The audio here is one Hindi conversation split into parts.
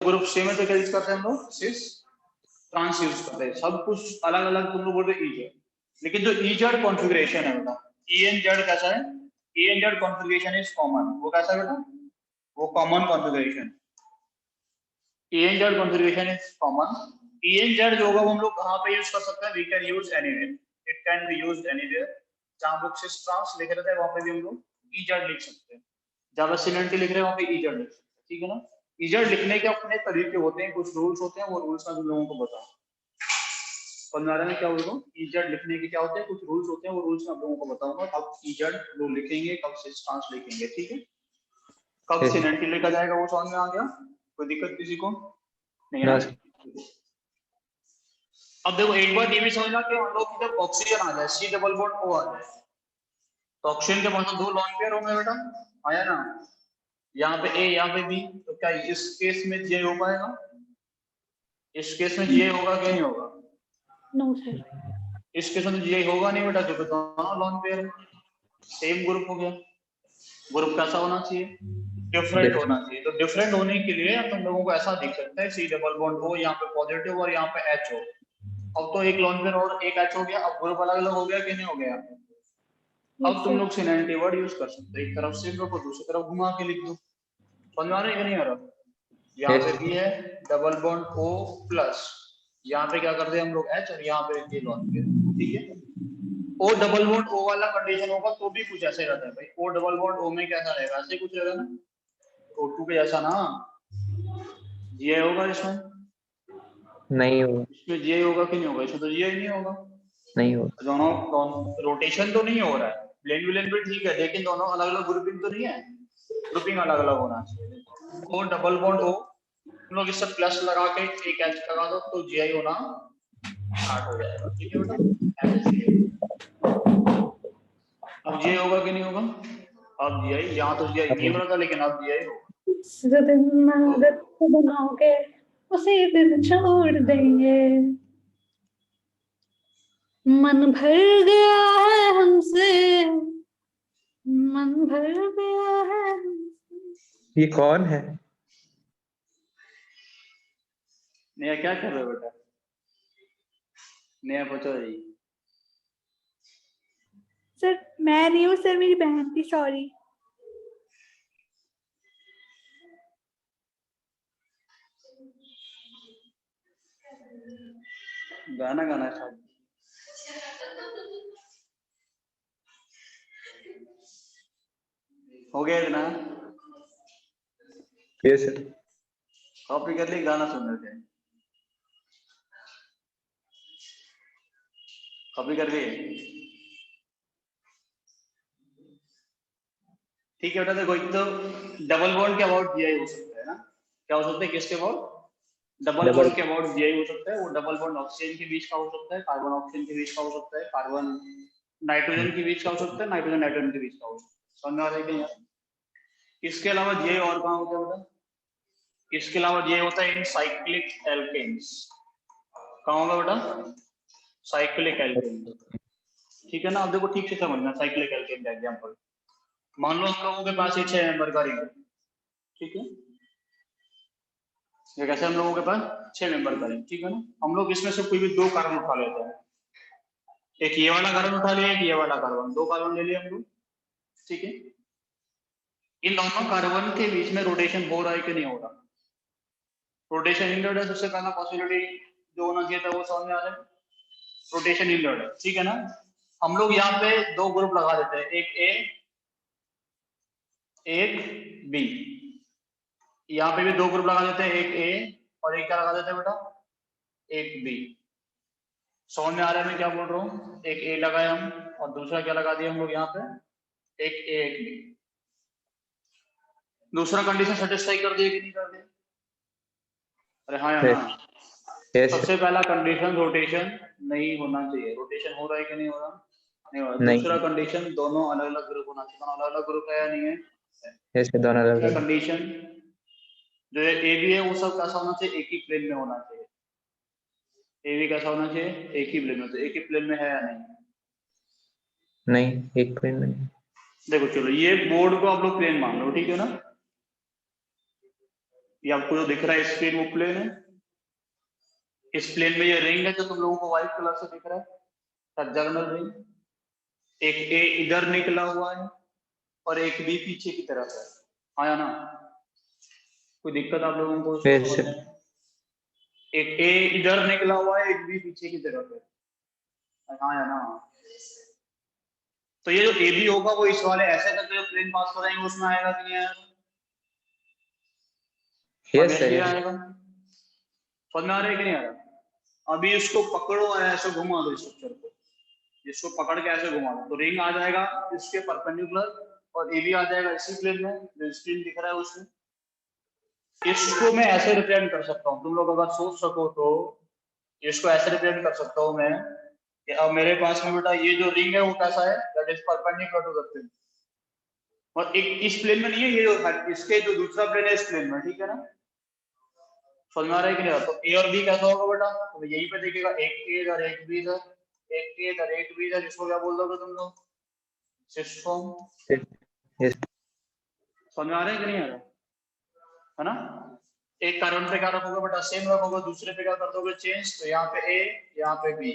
ग्रुप सी में तो क्या यूज करते हैं हम लोग, सिस ट्रांस यूज करते हैं। सब कुछ अलग अलग तुम लोग बोल रहे ईजेड, लेकिन जो ईजेड कॉन्फ़िगरेशन है बेटा, ई एन जेड कैसा है, E N Z configuration is common. वो कैसा है बेटा, वो common configuration, E N Z configuration is common. E N Z जो होगा वो हम लोग कहाँ पे यूज कर सकते हैं, we can use anywhere, it can be used anywhere. जहाँ हम लोग सिस ट्रांस लिख रहे थे वहां पे भी हम लोग ईजेड लिख सकते हैं, जहाँ पे सिलेंटी लिख रहे हैं वहां पे ईजेड लिख सकते हैं, ठीक है ना। ईजेड लिखने के अपने तरीके होते हैं, कुछ रूल्स होते हैं, वो रूल्स मैं तुम लोगों को बताऊं। पंद्रह में क्या बोल रहा हूँ, ईजेड लिखने के क्या होते हैं, कुछ रूल्स होते हैं, वो रूल्स मैं आप लोगों को बताऊंगा। कब ईजेड लोग लिखेंगे, कब सिस ट्रांस लिखेंगे, ठीक है। कब सिलेंटी लिखा जाएगा वो समझ में आ गया, कोई दिक्कत किसी को नहीं है। अब देखो एक बार ये भी समझना कि हम लोग की जब ऑक्सीजन आ जाए, सी डबल बॉन्ड ओ आ जाए, तो ऑक्सीजन के पास दो लॉन्ग पेयर होंगे बेटा, आया ना, यहाँ पे ए यहाँ पे बी, तो क्या इस केस में जे हो पाएगा, इस केस में जे होगा क्या नहीं होगा, नो सर, इस केस में जे होगा नहीं बेटा, क्योंकि दोनों लॉन्ग पेयर सेम ग्रुप हो गया। ग्रुप कैसा होना चाहिए, डिफरेंट होना चाहिए। तो डिफरेंट होने के लिए तुम लोगों को ऐसा दिख सकता है, सी डबल बॉन्ड हो, यहाँ पे पॉजिटिव और यहाँ पे एच हो। अब तो एक लॉन्ग पेयर और एक एच हो गया, अब ग्रुप अलग अलग हो गया कि नहीं हो गया। अब तुम लोग सिनेंटी वर्ड यूज कर सकते हो, एक तरफ से लो दूसरी तरफ घुमा के लिख दो, समझ आ रहा है कि नहीं आ रहा। यहाँ पे भी है डबल बॉन्ड ओ प्लस, यहाँ पे क्या करते हैं हम लोग एच, और यहाँ पे ये लॉन्ग पेयर, ठीक है। ओ डबल बॉन्ड ओ वाला कंडीशन होगा तो भी कुछ ऐसे रहता है भाई, ओ डबल बॉन्ड ओ में कैसा रहेगा, ऐसे कुछ रहेगा ना, O2 के जैसा ना, ये होगा इसमें नहीं होगा, इसमें जे होगा कि नहीं होगा, इसमें तो जे नहीं होगा, नहीं होगा, दोनों रोटेशन तो नहीं हो रहा है, ब्लेंड ब्लेंड भी ठीक है, लेकिन दोनों अलग अलग ग्रुपिंग तो नहीं है, ग्रुपिंग अलग अलग होना चाहिए। ओ डबल बॉन्ड ओ, तुम लोग इससे प्लस लगा के एक एच लगा दो तो जी आई होना स्टार्ट हो जाएगा, ठीक है बेटा। अब जी आई होगा कि नहीं होगा, अब जी आई, यहाँ तो जी आई नहीं हो रहा था लेकिन अब जी आई होगा। बनाओगे उसी दिन छोड़ देंगे, मन भर गया है हमसे, मन भर गया है हमसे। ये कौन है? नया क्या कर रहे हो बेटा, नया पूछो जी। सर मैं नहीं हूँ सर, मेरी बहन थी, सॉरी। गाना गाना स्टार्ट हो गया इतना, यस सर। कॉपी कर ली, गाना सुन रहे थे, कॉपी कर लिए, ठीक है बेटा। देखो एक तो डबल बॉन्ड के अबाउट जीआई हो सकता है ना, क्या हो सकता है, किसके अबाउट, डबल डबल बॉन्ड के अबाउट जीआई हो सकता है। वो डबल बॉन्ड ऑक्सीजन के बीच का हो सकता है, कार्बन ऑक्सीजन के बीच का हो सकता है, कार्बन नाइट्रोजन के बीच का हो सकता है, नाइट्रोजन नाइट्रोजन के बीच का हो सकता है, समझ में आ रहा है कि नहीं। इसके अलावा जीआई और कहाँ होता है बेटा, इसके अलावा जीआई होता है इन साइक्लिक एल्केन्स, कहाँ होगा बेटा, साइक्लिक एल्केन, ठीक है ना। अब देखो ठीक से समझना साइक्लिक एल्केन का एग्जांपल, मान लो हम लोगों के पास ये 6 मेंबर का रिंग है, ठीक है, ये कैसे हम लोगों के पास 6 मेंबर का रिंग, ठीक है ना। हम लोग इसमें से कोई भी 2 कार्बन उठा लेते हैं, एक ये वाला कार्बन उठा लिया, एक ये वाला कार्बन, 2 कार्बन ले लिए हम लोग, ठीक है। इन दोनों कार्बन के बीच में रोटेशन हो रहा है कि नहीं हो रहा, रोटेशन हिंडर्ड है, सबसे पहला पॉसिबिलिटी जो होना चाहिए था वो समझ में आ रहा है, रोटेशन हिंडर्ड है, ठीक है ना। हम लोग यहाँ पे 2 ग्रुप लगा देते हैं, एक ए एक बी, यहाँ पे भी 2 ग्रुप लगा देते हैं, एक ए और एक क्या लगा देते हैं बेटा, एक बी। समझ में आ रहा है मैं क्या बोल रहा हूँ, एक ए लगाए हम और दूसरा क्या लगा दिया हम लोग यहाँ पे, एक ए एक बी। दूसरा कंडीशन सेटिस्फाई कर दिए कि नहीं कर दिए, अरे हाँ या ना। सबसे पहला कंडीशन रोटेशन नहीं होना चाहिए, रोटेशन हो रहा है कि नहीं हो रहा, नहीं हो रहा। दूसरा कंडीशन दोनों अलग अलग ग्रुप होना चाहिए, दोनों अलग अलग ग्रुप है या नहीं है, दोनों अलग। कंडीशन जो ए बी है वो सब कैसा होना चाहिए, एक ही प्लेन में होना चाहिए, ए बी कैसा होना चाहिए, एक ही प्लेन में, तो एक ही प्लेन में है या नहीं, नहीं एक प्लेन में। देखो चलो ये बोर्ड को आप लोग प्लेन मान लो, ठीक है ना, ये आपको जो दिख रहा है स्क्रीन वो प्लेन है। इस प्लेन में ये रिंग है जो तुम लोगों को व्हाइट कलर से दिख रहा है, हेक्सागोनल रिंग। एक ए इधर निकला हुआ है और एक बी पीछे की तरफ है, आया ना? कोई दिक्कत आप लोगों को उसको फिर समझने से में? एक ए इधर निकला हुआ है, एक बी पीछे की तरफ है, हाँ या ना? तो ये जो ए बी होगा वो इस वाले ऐसे करके जो प्लेन पास कराएंगे उसमें आएगा कि नहीं आएगा? यस सर ऑब्वियसली यस आएगा। समझ में आ रहा है कि नहीं आ रहा? अभी इसको पकड़ो और ऐसे घुमा दो स्ट्रक्चर को, इसको पकड़ के ऐसे घुमा दो तो रिंग आ जाएगा इसके परपेंडिकुलर और ए बी आ जाएगा इसी प्लेन में जो स्क्रीन दिख रहा है उसमें। इसको मैं ऐसे रिप्रेजेंट कर सकता हूँ, तुम लोग अगर सोच सको तो इसको ऐसे रिप्रेजेंट कर सकता हूँ मैं कि अब मेरे पास में बेटा ये जो रिंग है वो कैसा है, that is perpendicular to the plane. और एक इस प्लेन में नहीं है, ये जो इसके जो दूसरा प्लेन है इस प्लेन में, ठीक है ना? समझ में आ रहा है कि नहीं? तो ए और बी कैसा होगा बेटा? तो यहीं पे देखिएगा, एक ए इधर एक बी इधर, एक ए इधर एक बी इधर, इसको क्या बोल दोगे तुम लोग? सिस्टम। यस समझ में आ रहा है कि नहीं आ रहा है ना? एक कार्बन पे क्या रखोगे बेटा? सेम रखोगे, दूसरे पे क्या कर दोगे? चेंज। तो यहाँ पे ए, यहाँ पे बी,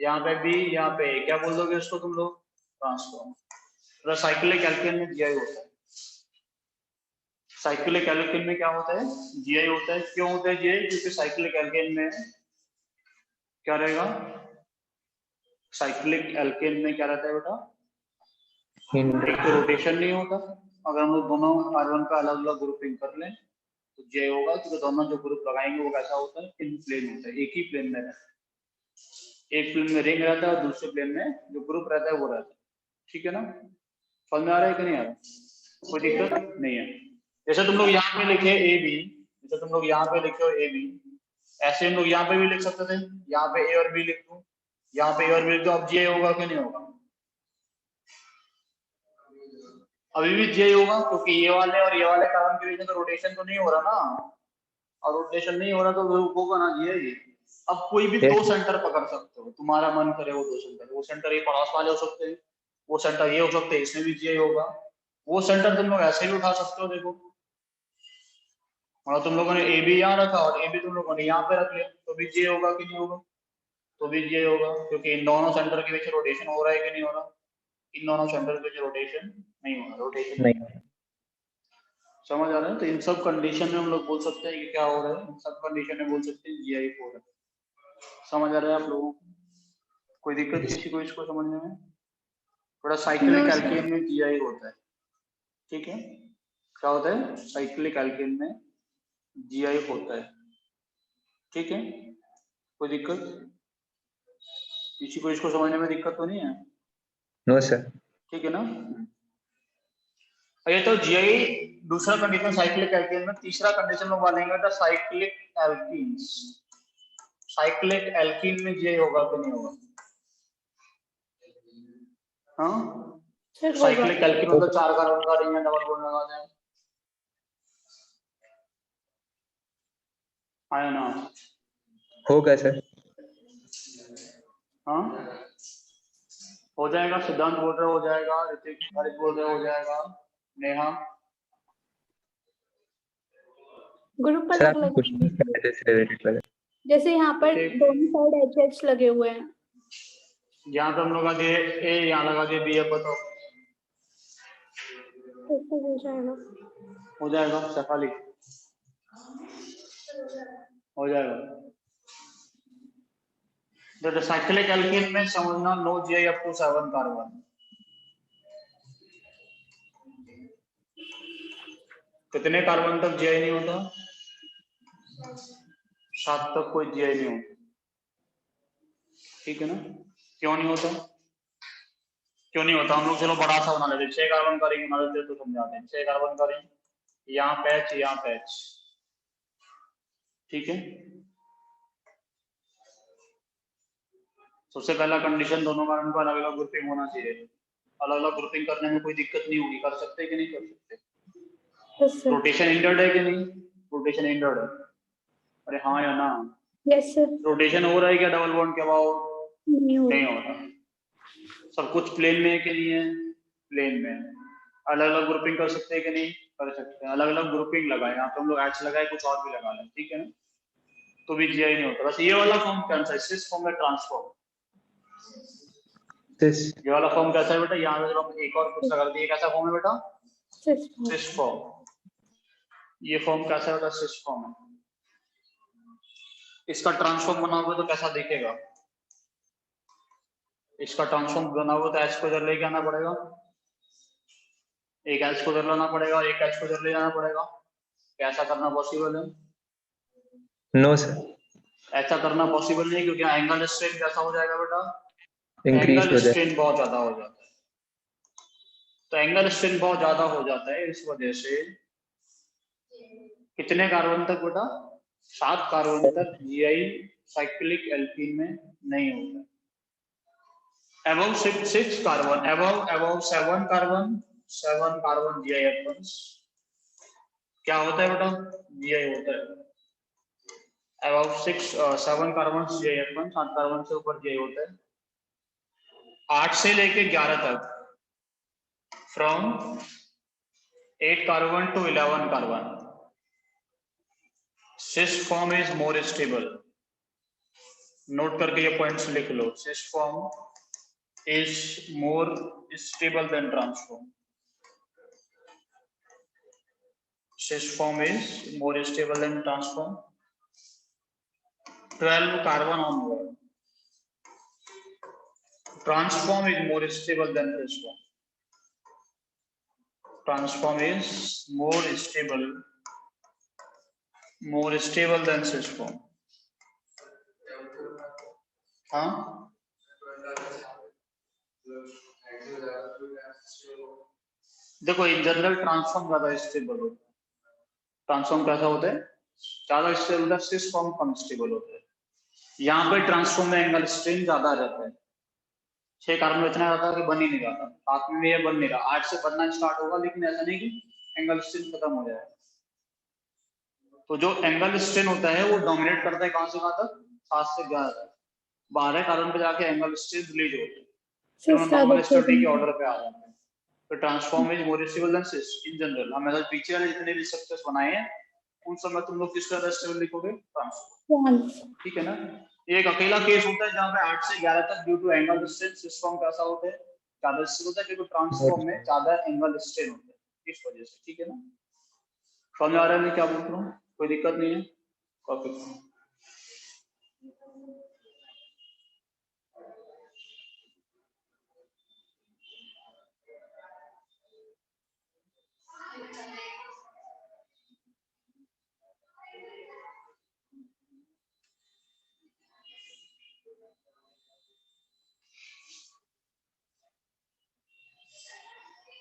यहाँ पे बी, यहाँ पे ए, क्या बोल दोगे इसको तुम लोग? ट्रांसफॉर्म। तो साइक्लिक एल्केन में जीआई होता है। साइक्लिक एल्केन में क्या होता है? जीआई होता है। क्यों होता है जीआई? क्योंकि साइक्लिक एल्केन में क्या रहेगा? साइक्लिक एल्केन में क्या रहता है बेटा? एक तो रोटेशन नहीं होता। अगर हम लोग दोनों कार्बन का अलग अलग ग्रुपिंग कर लें तो जे होगा, क्योंकि दोनों जो ग्रुप लगाएंगे वो कैसा होता है? इन प्लेन होता है, एक ही प्लेन में रहता है। एक प्लेन में रिंग रहता है और दूसरे प्लेन में जो ग्रुप रहता है वो रहता है, ठीक है ना? समझ में आ रहा है कि नहीं आ रहा? कोई दिक्कत नहीं है। जैसे तुम लोग यहाँ पे लिखे ए बी, जैसे तुम लोग यहाँ पे लिखे हो ए बी, ऐसे हम लोग यहाँ पे भी लिख सकते थे, यहाँ पे ए और बी लिख दो, यहाँ पे ए और बी लिख दो। अब जे होगा कि नहीं होगा? अभी भी जे होगा, क्योंकि ये वाले और ये वाले कार्बन के बीच में तो रोटेशन तो नहीं हो रहा ना, और रोटेशन नहीं हो रहा तो होगा ना ये। अब कोई भी दो सेंटर पकड़ सकते हो, तुम्हारा मन करे वो दो सेंटर, वो सेंटर ये पड़ोस वाले हो सकते हैं, वो सेंटर ये हो सकते हैं, इसमें भी जे होगा। वो सेंटर तुम लोग ऐसे भी उठा सकते हो, देखो और तुम लोगों ने ए बी यहाँ रखा और ए बी तुम लोगों ने यहाँ पे रख लिया, तो भी जे होगा कि नहीं होगा? तो भी जे होगा, क्योंकि इन दोनों सेंटर के बीच रोटेशन हो रहा है कि नहीं हो रहा? इन दोनों सेंटर के बीच रोटेशन नहीं हो रहा, रोटेशन नहीं हो रहा। समझ आ रहा है? तो इन सब कंडीशन में हम लोग बोल सकते हैं कि क्या हो रहा है, इन सब कंडीशन में बोल सकते हैं जीआई हो रहा है। समझ आ रहा है आप लोगों को? कोई दिक्कत किसी को इसको समझने में? थोड़ा साइक्लिक No, sir. एल्केन में जीआई होता है, ठीक है? क्या होता है? साइक्लिक एल्केन में जीआई होता है, ठीक है? कोई दिक्कत किसी को इसको समझने में दिक्कत तो नहीं है? नो सर ठीक है ना? ये तो जीआई दूसरा कंडीशन साइक्लिक एल्केन में। तीसरा कंडीशन लोग मानेंगे तो साइक्लिक एल्कीन्स। साइक्लिक एल्कीन में जीआई होगा कि नहीं होगा? हाँ, Sir, होगा. साइक्लिक एल्कीन मतलब 4 कार्बन का रिंग है, डबल बॉन्ड लगा दें, आया ना? होगा सर हाँ, हो जाएगा। सिद्धांत बोल रहे हो जाएगा, ऋतिक हरित बोल रहे हो जाएगा, नेहा ग्रुप सर अलग आपने कुछ नहीं अलग कहा से रिलेटेड वाले जैसे यहाँ पर ठीक। दोनों साइड एच लगे हुए हैं. यहाँ पे हम लोग लगा दिए ए, यहाँ लगा दिए बी, अब बताओ कैसे हो जाएगा? हो जाएगा? सफाली हो जाएगा। तो साइक्लिक एल्कीन में समझना no GI up to 7 carbon. कितने कार्बन तक जीआई नहीं होता? 7 तक कोई जीआई नहीं होता, ठीक है ना? क्यों नहीं होता? क्यों नहीं होता? हम लोग चलो बड़ा सा बना लेते, 6 कार्बन का रिंग बना लेते तो समझाते हैं। 6 कार्बन का रिंग, यहाँ पैच, यहाँ पैच, ठीक है? सबसे पहला कंडीशन, दोनों कार्बन का अलग अलग ग्रुपिंग होना चाहिए। अलग अलग ग्रुपिंग करने में कोई दिक्कत नहीं होगी, कर सकते कि नहीं कर सकते? Yes, sir. रोटेशन इंटर्ड है कि नहीं? रोटेशन इंटर्ड है, अरे हाँ या ना? Yes, sir. रोटेशन हो रहा है क्या डबल बॉन्ड के अबाउट? नहीं हो नहीं हो रहा। सब कुछ प्लेन में है कि नहीं है? प्लेन में। अलग अलग ग्रुपिंग कर सकते हैं कि नहीं? कर सकते हैं, अलग अलग ग्रुपिंग लगाए, यहाँ पे हम लोग H लगाए, कुछ और भी लगा लें, ठीक है ना, तो भी GI नहीं होता। बस ये वाला फॉर्म कौन सा है, सिस फॉर्म है ट्रांसफॉर्म। Cis. ये वाला फॉर्म कैसा है बेटा, यहाँ पे जब हम एक और कुछ लगा देते हैं, कैसा फॉर्म है बेटा, सिस सिस फॉर्म। ये फॉर्म कैसा है बेटा, सिस फॉर्म है। इसका ट्रांसफॉर्म बनाओगे तो कैसा दिखेगा, इसका ट्रांसफॉर्म बनाओगे तो H को इधर लेके आना पड़ेगा, एक H को इधर लाना पड़ेगा, एक H को इधर ले जाना पड़ेगा। कैसा करना पॉसिबल है, No, sir. ऐसा करना पॉसिबल नहीं, क्योंकि एंगल स्ट्रेन कैसा हो जाएगा बेटा, Increase एंगल हो जाए. स्ट्रेन बहुत ज्यादा हो जाता है। तो एंगल स्ट्रेन बहुत ज्यादा हो जाता है, इस वजह से कितने कार्बन तक बेटा, 7 कार्बन तक GI साइक्लिक एल्कीन में नहीं होता। above 6 carbon, above 7 carbon GI atoms क्या होता है बेटा, GI होता है। above 7 carbon GI atoms, 7 carbon से ऊपर GI होता है। 8 से लेके 11 तक, from 8 carbon to 11 carbon, cis form is more stable. Note करके ये पॉइंट्स लिख लो, cis form is more stable than trans form. cis form is more stable than transform. 12 carbon onward, transform is more stable than cis form. Transform is more stable than cis form. हाँ, देखो इन जनरल ट्रांसफॉर्म ज्यादा स्टेबल होता है। ट्रांसफॉर्म कैसा होता है, ज्यादा स्टेबल होता है, सिस फॉर्म कम स्टेबल होता है। यहाँ पे ट्रांसफॉर्म में एंगल स्ट्रेन ज्यादा रहता है, 6 कार्बन में इतना रहता है कि बन ही नहीं रहा था, 7 में ये बन नहीं रहा, 8 से बनना स्टार्ट होगा, लेकिन ऐसा नहीं कि एंगल स्ट्रेन खत्म हो जाएगा। तो जो एंगल स्ट्रेन होता है वो डोमिनेट करता है कहां से कहां तक, 7 से 11 तक। 12 कार्बन पे जाके एंगल स्ट्रेन रिलीज होते हैं, फिर हम नॉर्मल स्टडी के ऑर्डर पे आ जाते हैं। तो trans form is more stable than cis in general. हम ऐसा पीछे वाले जितने भी स्ट्रक्चर्स बनाए हैं उन सब में तुम लोग किस तरह स्टेबल लिखोगे, ट्रांसफॉर्म, ठीक है ना। एक अकेला केस होता है जहां पे 8 से 11 तक due to angle strain cis form कैसा होता है, ज्यादा स्टेबल होता है, क्योंकि ट्रांसफॉर्म में ज्यादा एंगल स्ट्रेन होता है इस वजह से, ठीक है ना। समझ आ रहा है मैं क्या बोल रहा हूँ, कोई दिक्कत नहीं है, कॉपी करो।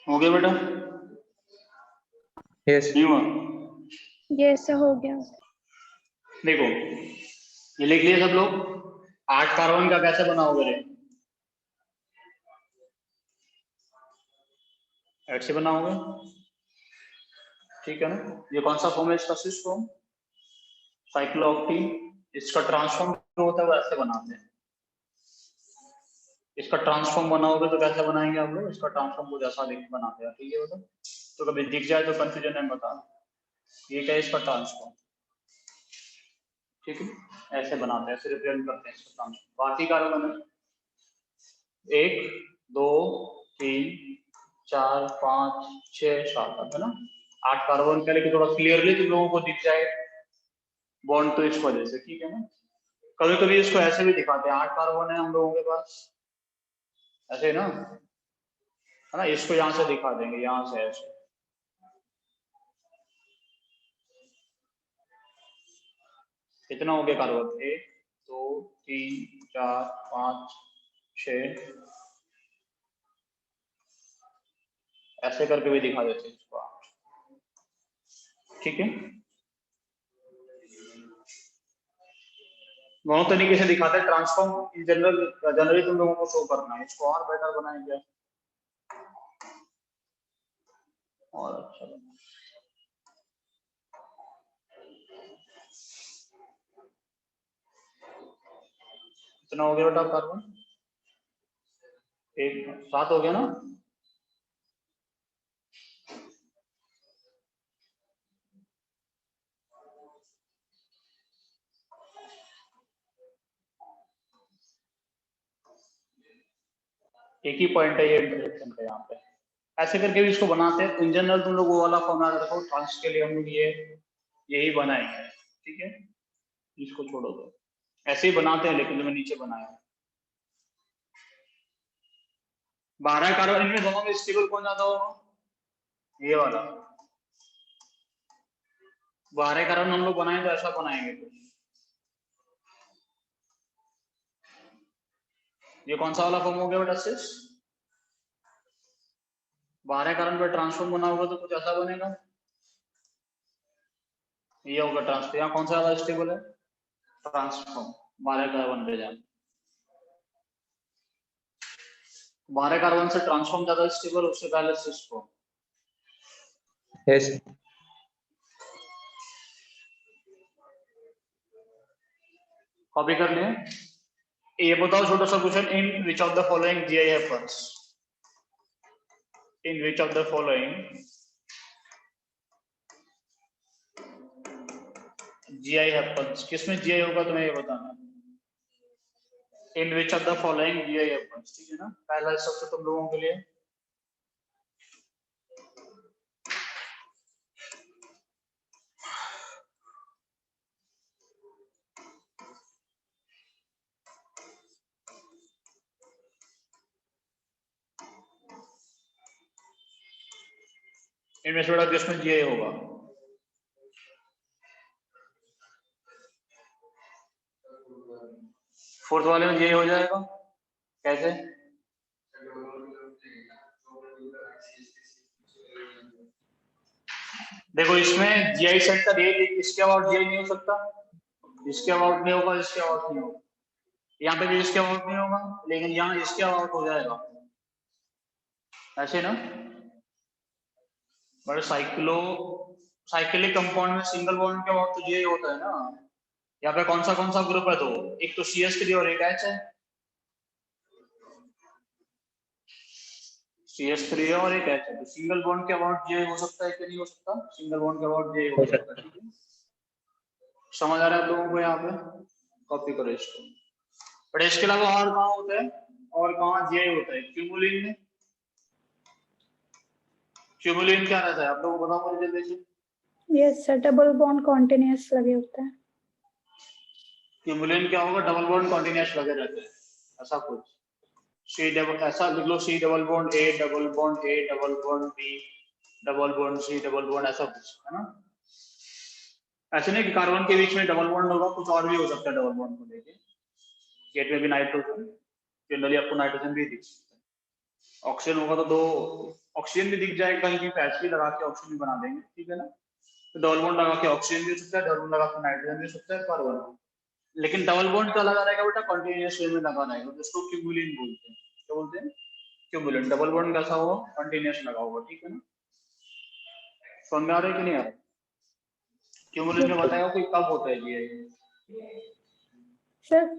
हो गया बेटा, Yes. नहीं हुआ, यस हो गया। देखो ये लिख लिए सब लोग। 8 कार्बन का कैसे बनाओगे रे, ऐसे बनाओगे, ठीक है ना। ये कौन सा फॉर्म है इसका, सिस फॉर्म, साइक्लोऑक्टेन। इसका ट्रांसफॉर्म जो होता है वो ऐसे बनाते हैं। इसका ट्रांसफॉर्म बनाओगे तो कैसे बनाएंगे आप लोग, इसका ट्रांसफॉर्म कुछ ऐसा बनाते हैं, ठीक है बेटा। तो कभी दिख जाए तो कंफ्यूजन है बता, ये क्या है इसका ट्रांसफॉर्म, ठीक है, ऐसे बनाते हैं, ऐसे रिप्रेजेंट करते हैं इसका ट्रांसफॉर्म। बाकी कार्बन है 1 2 3 4 5 6 7 है ना, 8 कार्बन के लिए थोड़ा क्लियरली तुम लोगों को दिख जाए बॉन्ड, तो इस वजह से, ठीक है ना। कभी कभी इसको ऐसे भी दिखाते हैं, 8 कार्बन है हम लोगों के पास, ऐसे ना, है ना, इसको यहाँ से दिखा देंगे, यहाँ से ऐसे, कितना हो गया कार्बन, 1 2 3 4 5 6, ऐसे करके भी दिखा देते हैं इसको आप, ठीक है। दोनों तरीके से दिखाते हैं, ट्रांसफॉर्म इन जनरली तुम लोगों को शो करना है, इसको और बेटर बनाएंगे और अच्छा बना। कितना हो गया बेटा कार्बन, 1 7 हो गया ना, एक ही पॉइंट है ये इंटरेक्शन का यहाँ पे। ऐसे करके भी इसको बनाते हैं। इन जनरल तुम लोग वो वाला फॉर्मूला रखो, ट्रांस के लिए हम लोग ये यही बनाएंगे, ठीक है, इसको छोड़ो दो, ऐसे ही बनाते हैं लेकिन मैं नीचे बनाया। 12 कार्बन, इनमें दोनों में स्टेबल कौन ज्यादा होगा? ये वाला। 12 कार्बन हम लोग बनाए तो ऐसा बनाएंगे कुछ। ये कौन सा वाला फॉर्म हो गया बेटा सिस? 12 कार्बन पे ट्रांसफॉर्म बना होगा तो कुछ ऐसा बनेगा, ये होगा ट्रांसफॉर्म। यहाँ कौन सा वाला स्टेबल है? ट्रांसफॉर्म। 12 कार्बन पे जाए, 12 कार्बन से ट्रांसफॉर्म ज्यादा स्टेबल, उससे पहले सिस को। Yes. कॉपी कर लिए। ये बताओ छोटा सा question, in which of the following GI happens? In which of the following GI happens? किसमें GI होगा तुम्हें ये बताना। In which of the following GI happens, ठीक है ना। पहला सबसे तुम लोगों के लिए इनमें से बड़ा किसमें GI होगा? फोर्थ वाले में GI हो जाएगा, कैसे? देखो इसमें GI सेंटर ये, इसके अबाउट GI नहीं हो सकता, इसके अबाउट नहीं होगा, इसके अबाउट नहीं होगा, यहाँ पे भी इसके अबाउट नहीं होगा, लेकिन यहाँ इसके अबाउट हो जाएगा, ऐसे ना। बट साइक्लिक कंपाउंड में सिंगल बॉन्ड के अबाउट तो GI होता है ना। यहाँ पे कौन सा ग्रुप है? दो, एक तो CH3 और एक H है। CH3 है और एक H है, तो सिंगल बॉन्ड के अबाउट GI हो सकता है कि नहीं हो सकता? सिंगल बॉन्ड के अबाउट GI हो सकता है, ठीक है। समझ आ रहा है आप लोगों को? यहाँ पे कॉपी करो इसको। बट इसके अलावा और कहाँ होता है, और कहाँ GI होता है? क्यूमुलिन में। क्यूमुलिन क्या रहता है आप लोगों को बताओ मुझे जल्दी से। Yes sir, double bond continuous लगे होते हैं। क्यूमुलिन क्या होगा? डबल बॉन्ड कॉन्टिन्यूअस लगे रहते हैं, ऐसा कुछ। C डबल, ऐसा लिख लो, C double bond A double bond A double bond B double bond C double bond, ऐसा कुछ है ना। ऐसे नहीं कि कार्बन के बीच में डबल बॉन्ड होगा, कुछ और भी हो सकता है डबल बॉन्ड को लेके। गेट में भी नाइट्रोजन, जनरली आपको नाइट्रोजन भी दिख सकता है। ऑक्सीजन होगा तो दो ऑक्सीजन भी दिख जाएगा, कहीं भी पैच भी लगा के ऑक्सीजन भी बना देंगे, ठीक है ना। तो डबल बॉन्ड लगा के ऑक्सीजन भी हो सकता है, डबल बॉन्ड लगा के नाइट्रोजन भी हो सकता है, कार्बन। लेकिन डबल बॉन्ड क्या लगा रहेगा बेटा? कंटीन्यूअस वे में लगा रहेगा, जिसको क्यूमुलिन बोलते हैं। क्या बोलते हैं? क्यूमुलिन। डबल बॉन्ड कैसा होगा? कंटीन्यूअस लगा होगा, ठीक है ना। समझ में आ रहा है कि नहीं आ रहा? क्यूमुलिन में बताएगा कोई कब होता है GI? सर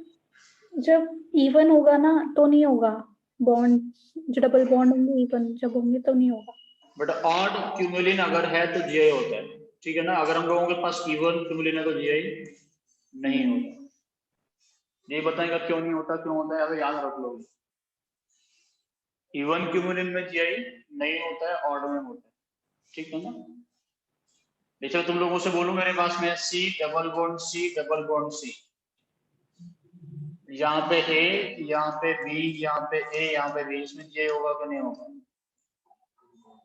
जब इवन होगा ना तो नहीं होगा बॉन्ड, जो डबल बॉन्ड होंगे इवन जब होंगे तो नहीं होगा। बट ऑड क्यूमुलिन अगर है तो GI होता है, ठीक है ना। अगर हम लोगों के पास इवन क्यूमुलिन है तो GI नहीं होता। ये बताएगा क्यों नहीं होता, क्यों होता है, अगर याद रख लो। इवन क्यूमुलिन में GI नहीं होता है, ऑड में होता है, ठीक है ना। जैसे तुम लोगों से बोलूं मेरे पास में C double bond C double bond C, यहाँ पे A, यहाँ पे B, यहाँ पे A, यहाँ पे B, इसमें GI होगा कि नहीं होगा?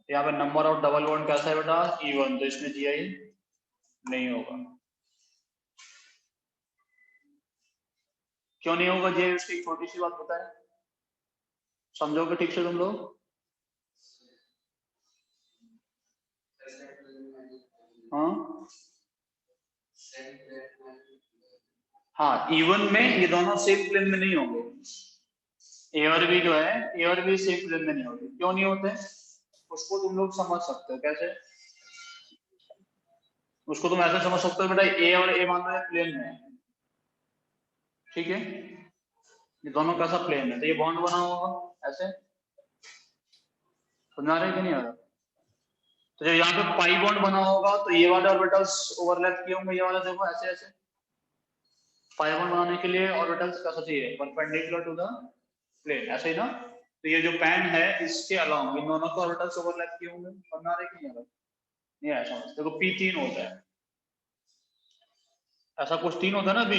यहाँ पे नंबर ऑफ डबल बॉन्ड कैसा है बेटा? इवन, तो इसमें GI नहीं होगा। क्यों नहीं होगा GI? उसकी एक छोटी सी बात बताए, समझोगे ठीक से तुम लोग? हाँ हाँ, इवन में ये दोनों सेम प्लेन में नहीं होंगे। ए और बी जो है, ए और बी सेम प्लेन में नहीं होते। क्यों नहीं होते? उसको तुम लोग समझ सकते हो कैसे? उसको तुम ऐसे समझ सकते हो बेटा, ए और ए मान लो प्लेन में है, ठीक है। ये दोनों कैसा प्लेन है, तो ये बॉन्ड बना होगा ऐसे। समझा रहे कि नहीं आ रहा? तो जब यहाँ पे पाई बॉन्ड बना होगा तो ये वाले ऑर्बिटल्स ओवरलैप किए होंगे, ये वाला देखो ऐसे ऐसे। पाई बॉन्ड बनाने के लिए ऑर्बिटल्स कैसा चाहिए? परपेंडिकुलर टू द प्लेन, ऐसे ही ना। तो ये जो पेन है इसके अलावा इन दोनों के ऑर्बिटल्स ओवरलैप किए होंगे, समझ आ रहा है कि नहीं आ रहा? नहीं आया समझ। देखो P 3 होता है, ऐसा कुछ 3 होता है ना P,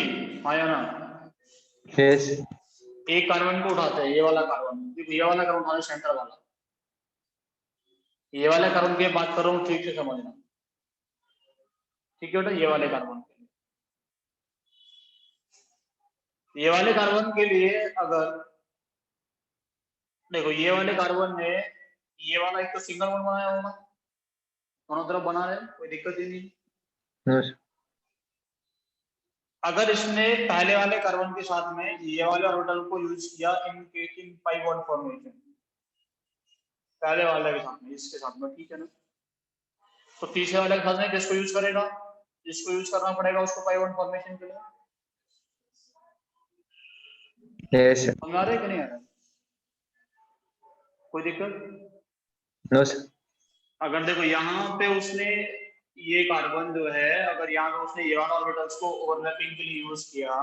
हाँ या ना? Yes. एक कार्बन को उठाते हैं, ये वाला कार्बन, देखो ये वाला कार्बन उठाते सेंटर वाला, ये वाले कार्बन की बात कर रहा हूँ, ठीक से समझना, ठीक है बेटा? ये वाले कार्बन के लिए, ये वाले कार्बन के लिए अगर देखो ये वाले कार्बन ने ये वाला एक तो सिंगल बॉन्ड बनाया होगा, दोनों तरफ बना रहे, कोई दिक्कत ही नहीं। No, sir. अगर इसने पहले वाले कार्बन के साथ में ये वाले ऑर्बिटल को यूज किया इन पाई बॉन्ड फॉर्मेशन, पहले वाले के साथ में, इसके साथ में, ठीक है ना? तो तीसरे वाले के साथ में किसको यूज करेगा? जिसको यूज करना पड़ेगा उसको पाई बॉन्ड फॉर्मेशन के लिए। Yes, sir. समझ आ रहा है कि नहीं आ रहा? कोई दिक्कत? No, sir. अगर देखो यहाँ पे उसने ये कार्बन जो है, अगर यहाँ पे उसने ये वाला ऑर्बिटल्स को ओवरलैपिंग के लिए यूज किया,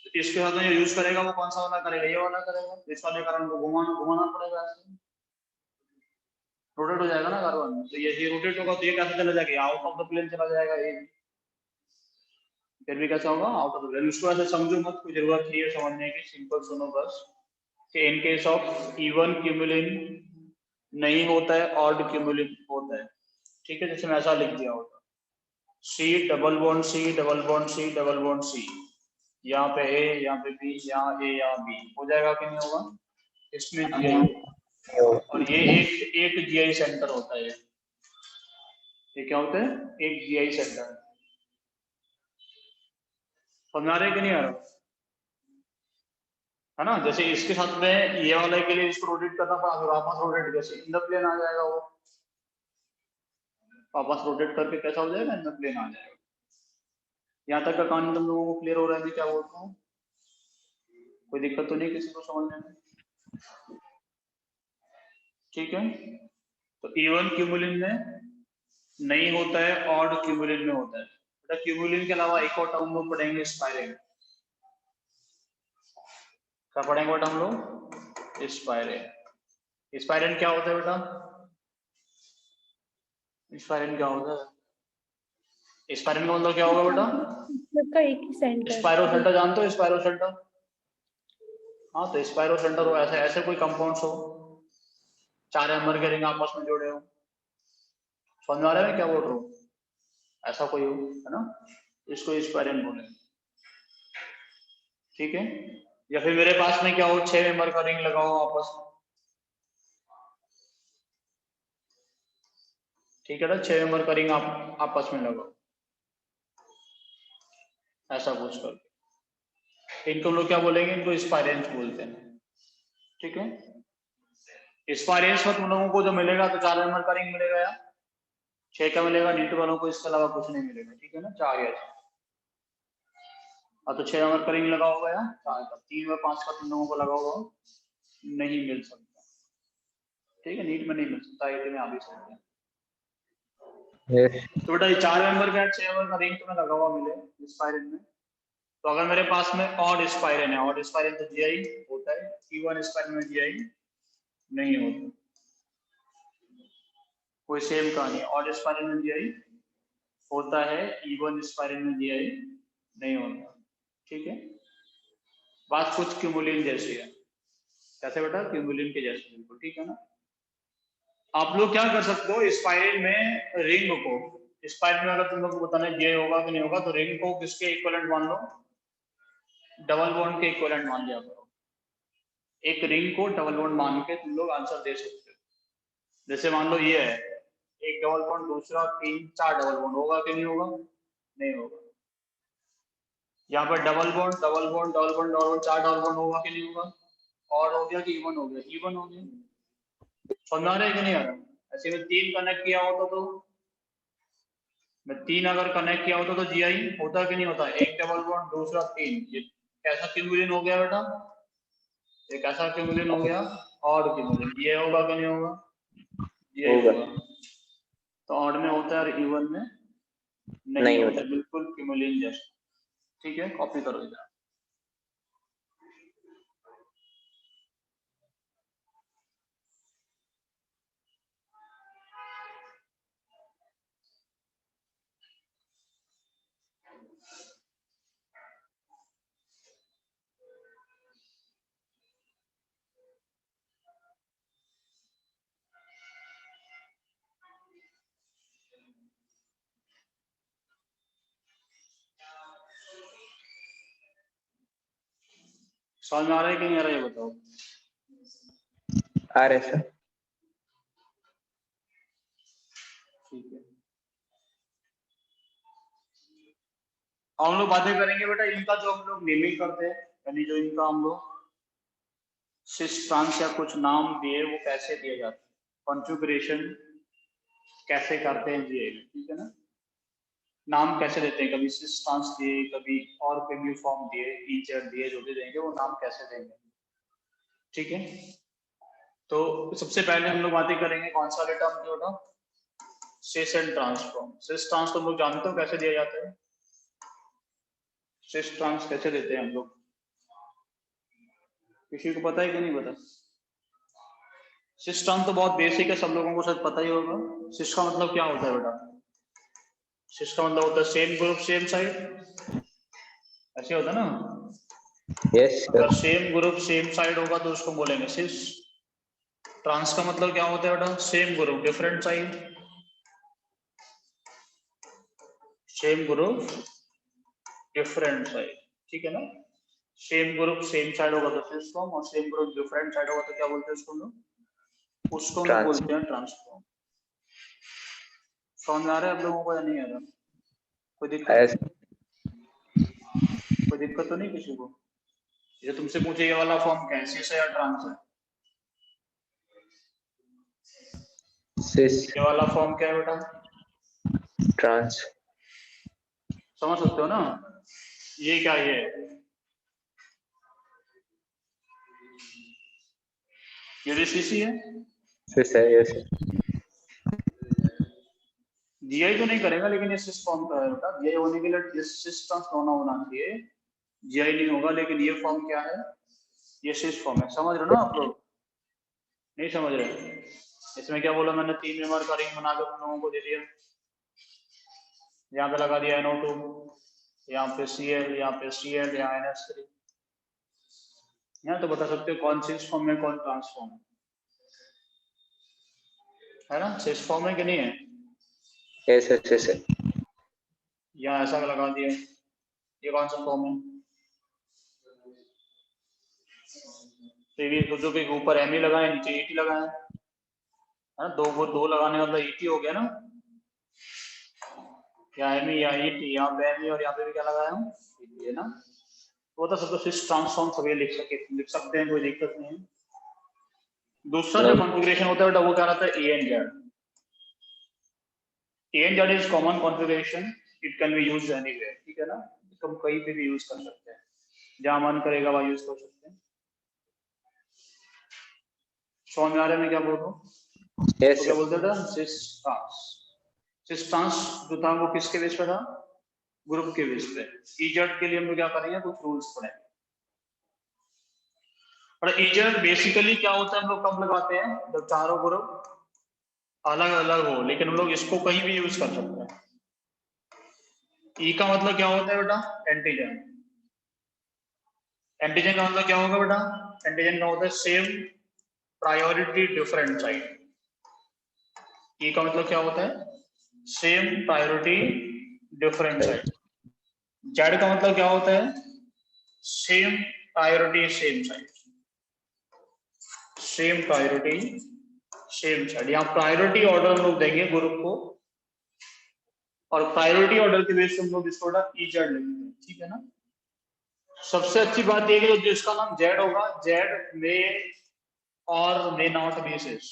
तो इसके साथ में यूज करेगा वो कौन सा वाला करेगा? ये वाला करेगा। इस वाले कार्बन को घुमाना पड़ेगा, ऐसे रोटेट हो जाएगा ना कार्बन। तो ये रोटेट होगा तो ये कैसे चला जाएगा? आउट ऑफ द प्लेन चला जाएगा ये, फिर भी कैसा होगा? Out of the plane. उसको ऐसे समझो मत, कोई जरूरत नहीं है समझने की, सिंपल सुनो बस। In case of even cumulene नहीं होता है, ऑड क्यूमुलिन होता है, ठीक है? जैसे मैं ऐसा लिख दिया होता, C double bond C double bond C double bond C, यहाँ पे A, यहाँ पे B, यहाँ A, यहाँ B, हो जाएगा कि नहीं होगा? इसमें GI, और ये एक GI सेंटर होता है। ये क्या होता है? एक GI सेंटर। समझ आ रहा है कि नहीं आ रहा? है ना? जैसे इसके साथ में ये वाले के लिए इसको रोटेट करना पड़ा, तो वापस रोटेट कैसे? इन द प्लेन आ जाएगा वो, वापस रोटेट करके कैसा हो जाएगा? इन द प्लेन आ जाएगा। यहाँ तक का कहानी तुम लोगों को क्लियर हो रहा है? क्या बोलता हूँ? कोई दिक्कत तो नहीं किसी को समझने में? ठीक है? तो इवन क्यूमुलिन में नहीं होता है, ऑड क्यूमुलिन में होता है। बेटा क्यूमुलिन के अलावा एक और टर्म लोग पढ़ेंगे, स्पाइरेन। क्या पढ़ेंगे बेटा हम लोग? स्पाइरेन। स्पाइरेन क्या होता है बेटा? स्पाइरेन क्या होता है? स्पाइरेन का मतलब क्या होगा बेटा? सबका एक ही सेंटर। स्पाइरो सेंटर जानते हो? स्पाइरो सेंटर, हाँ, तो स्पाइरो सेंटर हो, ऐसे ऐसे कोई कंपाउंड्स हो, 4 एम्बर के रिंग आपस में जोड़े हो। समझ में आ रहा है क्या बोल रहा हूँ? ऐसा कोई हो, है ना? इसको स्पाइरेन बोले, ठीक है? या फिर मेरे पास में क्या हो, 6 मेंबर का रिंग लगाओ आपस में, ठीक है ना? 6 मेंबर का रिंग आप आपस में लगाओ, ऐसा कुछ कर। इनको लोग क्या बोलेंगे? इनको स्पाइरेंस बोलते हैं, ठीक है? स्पाइरेंस में तुम लोगों को जो मिलेगा तो 4 मेंबर का रिंग मिलेगा, या 6 का मिलेगा? नीट वालों को इसके अलावा कुछ नहीं मिलेगा, ठीक है ना? 4 या 6, तो 6 नंबर का रिंग लगा होगा, या 4 का, 3 और 5 का तुम लोगों को लगा होगा, नहीं मिल सकता, ठीक है? नीट में नहीं मिल सकता, आईआईटी में आ भी सकते हैं। Yes. तो बेटा ये 4 मेंबर का 6 मेंबर का रिंग तुम्हें लगा हुआ मिले स्पाइरेन में, तो अगर मेरे पास में ऑड स्पाइरेन है, ऑड स्पाइरेन तो जीआई होता है, इवन स्पाइरेन में जीआई नहीं होता। कोई सेम कहानी, ऑड स्पाइरेन में जीआई होता है, इवन स्पाइरेन में जीआई नहीं होता, ठीक है? बात कुछ क्यूमुलिन जैसी है। कैसे बेटा? क्यूमुलिन के जैसे, बिल्कुल, ठीक है ना? आप लोग क्या कर सकते हो, स्पाइरेन में रिंग को, स्पाइरेन में अगर तुम लोग को बताना है जीआई होगा कि नहीं होगा, तो रिंग को किसके इक्विवेलेंट मान लो? डबल बॉन्ड के इक्विवेलेंट मान लिया करो। एक रिंग को डबल बॉन्ड मान के तुम लोग आंसर दे सकते हो। जैसे मान लो ये है, एक डबल बॉन्ड, दूसरा 3 4 डबल बॉन्ड, होगा कि नहीं होगा? नहीं होगा। यहाँ पर double bond double bond double bond double bond 4 double bond, होगा कि नहीं होगा? और हो गया कि इवन हो गया? इवन हो गया। समझ आ रहा है कि नहीं आ रहा? ऐसे में 3 कनेक्ट किया होता तो, मैं 3 अगर कनेक्ट किया होता तो जीआई होता कि नहीं होता? एक डबल बॉन्ड, दूसरा 3, ये कैसा क्यूमुलिन हो गया बेटा? ये कैसा क्यूमुलिन हो गया? Odd cumulene. ये होगा कि नहीं होगा? ये होगा। तो ऑड में होता है और इवन में नहीं होता, बिल्कुल क्यूमुलिन जैसा, ठीक है? कॉपी करो इधर। समझ में आ रहा है कि नहीं आ रहा है ये बताओ। आ रहे सर। ठीक है, अब हम लोग बातें करेंगे बेटा इनका जो हम लोग नेमिंग करते हैं, यानी जो इनका हम लोग सिस ट्रांस या कुछ नाम दिए वो कैसे दिए जाते हैं, कॉन्फ़िगरेशन कैसे करते हैं ये, ठीक है ना। नाम कैसे देते हैं, कभी सिस ट्रांस दिए, कभी और कोई भी फॉर्म दिए, ईचर दिए, जो भी देंगे वो नाम कैसे देंगे, ठीक है। तो सबसे पहले हम लोग बातें करेंगे कौन सा बेटा, हम लोग cis and transform. Cis trans तो हम लोग जानते हो कैसे दिए जाते हैं, सिस ट्रांस कैसे देते हैं हम लोग, किसी को पता है कि नहीं पता। सिस ट्रांस तो बहुत बेसिक है, सब लोगों को शायद पता ही होगा। सिस का मतलब क्या होता है बेटा, सिस का मतलब होता है सेम ग्रुप सेम साइड, ऐसे होता है ना। यस अगर sir. Same group same side होगा तो उसको बोलेंगे सिस। ट्रांस का मतलब क्या होता है बेटा, same group different side, same group different side, ठीक है ना। सेम ग्रुप सेम साइड होगा तो सिस फॉर्म, और सेम ग्रुप डिफरेंट साइड होगा तो क्या बोलते हैं उसको हम लोग, उसको हम लोग ट्रांस। बोलते हैं ट्रांसफॉर्म। समझ में आ रहा है आप लोगों को या नहीं आ रहा, कोई आया दिक्कत, सर। कोई दिक्कत तो नहीं किसी को। ये तुमसे पूछे ये वाला फॉर्म क्या है, सिस है या ट्रांस है, सिस। ये वाला फॉर्म क्या है बेटा, ट्रांस। समझ सकते हो ना। ये क्या है, ये भी सीसी है। सिस है, यस। जीआई तो नहीं करेगा लेकिन ये सिस फॉर्म का है बेटा, जीआई होने के लिए सिस ट्रांस होना चाहिए, जीआई नहीं होगा। लेकिन ये फॉर्म क्या है, ये सिस फॉर्म है, समझ रहे हो ना आप लोग, नहीं समझ रहे। इसमें क्या बोला मैंने, 3 मेंबर का रिंग बना के तुम लोगों को दे दिया, यहाँ पे लगा दिया NO2, यहाँ पे Cl, यहाँ पे Cl, यहाँ NH3, यहाँ तो बता सकते हो कौन सिस फॉर्म है कौन ट्रांसफॉर्म है ना। सिस फॉर्म है कि नहीं है, यस सर, सिस है। यहाँ ऐसा लगा दिया, ये कौन सा फॉर्म है, तो जो भी ऊपर एम लगाए नीचे ET लगाए, है ना। दो लगाने का मतलब ET हो गया ना, या एम या ET, यहाँ पे एम और यहाँ पे भी क्या लगाया हूँ ET, है ना। वो तो सब सिस ट्रांसफॉर्म सभी लिख सकते हैं, कोई दिक्कत नहीं है। दूसरा नो। जो कॉन्फ़िगरेशन होता है बेटा वो क्या रहता है, EN-Z। EN-Z is common configuration, it can be used anywhere, ठीक है ना, इसको हम कहीं पे भी यूज कर सकते हैं, जहां मन करेगा वहां यूज कर सकते हैं। समझ में आ रहा है मैं क्या बोल रहा हूँ, यस तो क्या सर। बोलते थे सिस ट्रांस। सिस ट्रांस जो था वो किसके बेस पे था, ग्रुप के बेस पे। EZ के लिए हम लोग क्या करेंगे, कुछ रूल्स पढ़ेंगे। और EZ बेसिकली क्या होता है, हम लोग कब लगाते हैं, जब चारों ग्रुप अलग अलग हो, लेकिन हम लोग इसको कहीं भी यूज कर सकते हैं। E का मतलब क्या होता है बेटा, एंटीजन। एंटीजन का मतलब क्या होगा बेटा, एंटीजन का होता है same priority different side. E का मतलब क्या होता है, same priority different side. Z का मतलब क्या होता है, same priority same side, same priority same side. यहाँ प्रायोरिटी ऑर्डर हम लोग देंगे ग्रुप को, और प्रायोरिटी ऑर्डर के बेस पे हम लोग इसको EZ लिखेंगे, ठीक है ना। सबसे अच्छी बात यह है कि जो इसका नाम Z होगा, Z मे और मे नॉट बी सिस।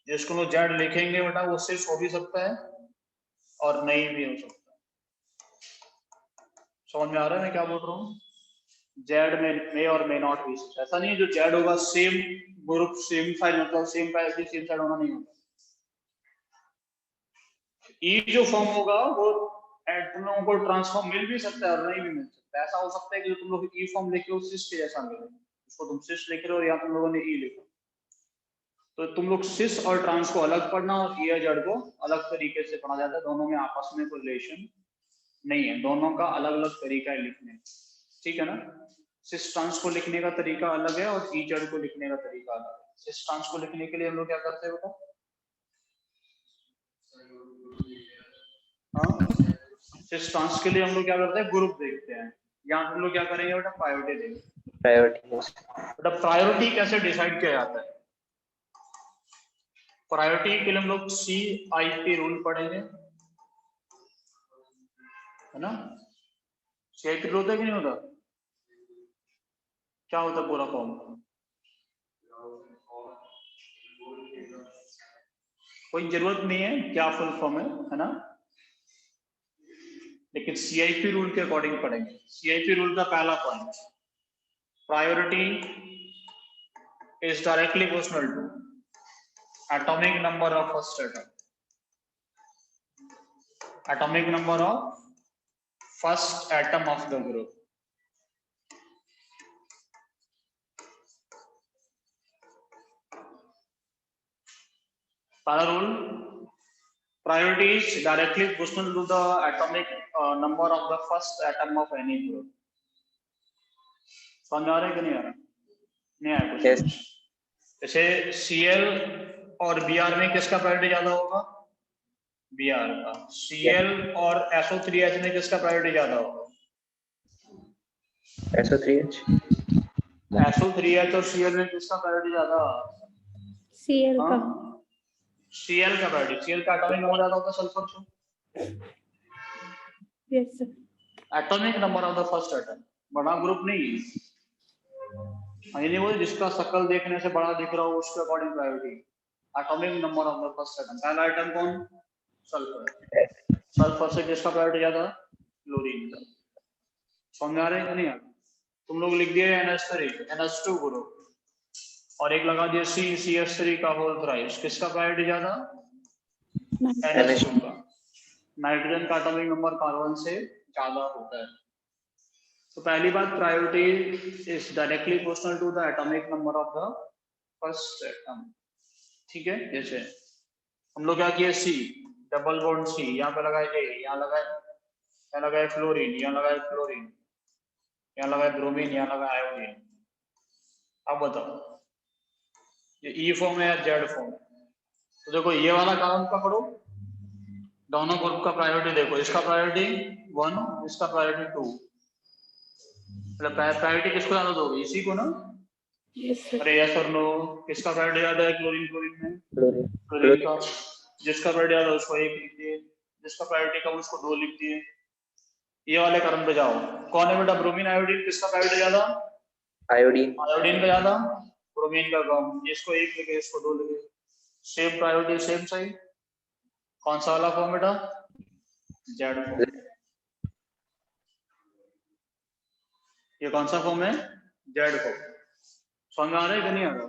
जिसको लोग Z लिखेंगे बेटा वो सिस हो भी सकता है और नहीं भी हो सकता। समझ में आ रहा है मैं क्या बोल रहा हूँ, Z में और मे नॉट बी सिस। ऐसा नहीं है जो Z होगा सेम ग्रुप सेम साइड, मतलब सेम प्रायोरिटी सेम साइड होना नहीं होगा। E जो फॉर्म होगा वो तुम लोगों को ट्रांसफॉर्म मिल भी सकता है और नहीं भी मिल सकता है। ऐसा हो सकता है कि जो तुम लोग E फॉर्म लिखे हो सिस के जैसा मिले, उसको तुम सिस लिख रहे हो या तुम लोगों ने E लिखा, तो तुम लोग सिस और ट्रांस को अलग पढ़ना और E या Z को अलग तरीके से पढ़ा जाता है। दोनों में आपस में कोई रिलेशन नहीं है, दोनों का अलग अलग तरीका है लिखने का, ठीक है ना। सिस ट्रांस को लिखने का तरीका अलग है और EZ को लिखने का तरीका अलग है। सिस ट्रांस को लिखने के लिए हम लोग क्या करते हैं बेटा, हाँ, सिस ट्रांस के लिए हम लोग क्या करते हैं, ग्रुप देखते हैं। यहाँ हम लोग क्या करेंगे बेटा, प्रायोरिटी देंगे। Priority. Yes. बेटा प्रायोरिटी कैसे डिसाइड किया जाता है? प्रायोरिटी के लिए हम लोग CIP रूल पढ़ेंगे, है ना? CIP रूल होता है कि नहीं होता? क्या होता है पूरा फॉर्म? कोई जरूरत नहीं है क्या फुल फॉर्म है ना? लेकिन CIP रूल के अकॉर्डिंग पढ़ेंगे। CIP रूल का पहला point, priority is directly proportional to atomic number of first atom. Atomic number of first atom of the group. Para rule, priority is directly proportional to the atomic number of the first atom of any group. समझ आ रहा है कि नहीं आ रहा? नहीं आया कुछ? Yes. जैसे Cl और Br में किसका प्रायोरिटी ज्यादा होगा? Br का। Cl और SO3H में किसका प्रायोरिटी ज्यादा होगा? SO3H. SO3H और Cl में किसका प्रायोरिटी ज्यादा? Cl का। Cl का प्रायोरिटी, Cl का एटॉमिक नंबर ज्यादा होता है सल्फर से। Yes sir. Atomic number of the first atom, बड़ा ग्रुप नहीं है, वो जिसका शक्ल देखने से बड़ा दिख रहा हो उसके according priority. Atomic number of the first atom, पहला एटम कौन? सल्फर। सल्फर से किसका प्रायोरिटी ज्यादा? क्लोरीन का। समझ आ रहा है कि नहीं आ रहा? तुम लोग लिख दिए NH3 NH2 ग्रुप और एक लगा दिया CH3 का होल थ्राइस, किसका प्रायोरिटी ज्यादा? NH2 का। नाइट्रोजन का एटॉमिक नंबर कार्बन से ज्यादा होता है। तो पहली बात, priority is directly proportional to the atomic number of the first atom. ठीक है, जैसे हम लोग क्या किए, C डबल बॉन्ड C, यहाँ पे लगाए A, यहाँ लगाए फ्लोरीन, यहाँ लगाए क्लोरीन, यहाँ लगाए ब्रोमीन, यहाँ लगाए आयोडीन। अब बताओ ये E फॉर्म है या Z फॉर्म? तो देखो ये वाला कॉलम पकड़ो, दोनों ग्रुप का प्रायोरिटी देखो, इसका प्रायोरिटी 1, इसका प्रायोरिटी 2। मतलब प्रायोरिटी किसको ज्यादा दोगे? इसी को ना? Yes sir. अरे यस और नो, किसका प्रायोरिटी ज्यादा है? क्लोरीन में Chlorine. का। जिसका प्रायोरिटी ज्यादा उसको 1 लिख दिए, जिसका प्रायोरिटी कम उसको 2 लिख दिए। ये वाले क्रम पे जाओ, कौन है बेटा? ब्रोमीन आयोडीन, किसका प्रायोरिटी ज्यादा? Iodine. आयोडीन का ज्यादा, ब्रोमीन का कम। इसको 1 लिखे, इसको 2 लिखे, सेम प्रायोरिटी सेम साइड। कौन सा वाला फॉर्म बेटा? Z form. ये कौन सा फॉर्म है? Z form. समझ आ रहा है कि नहीं आ रहा?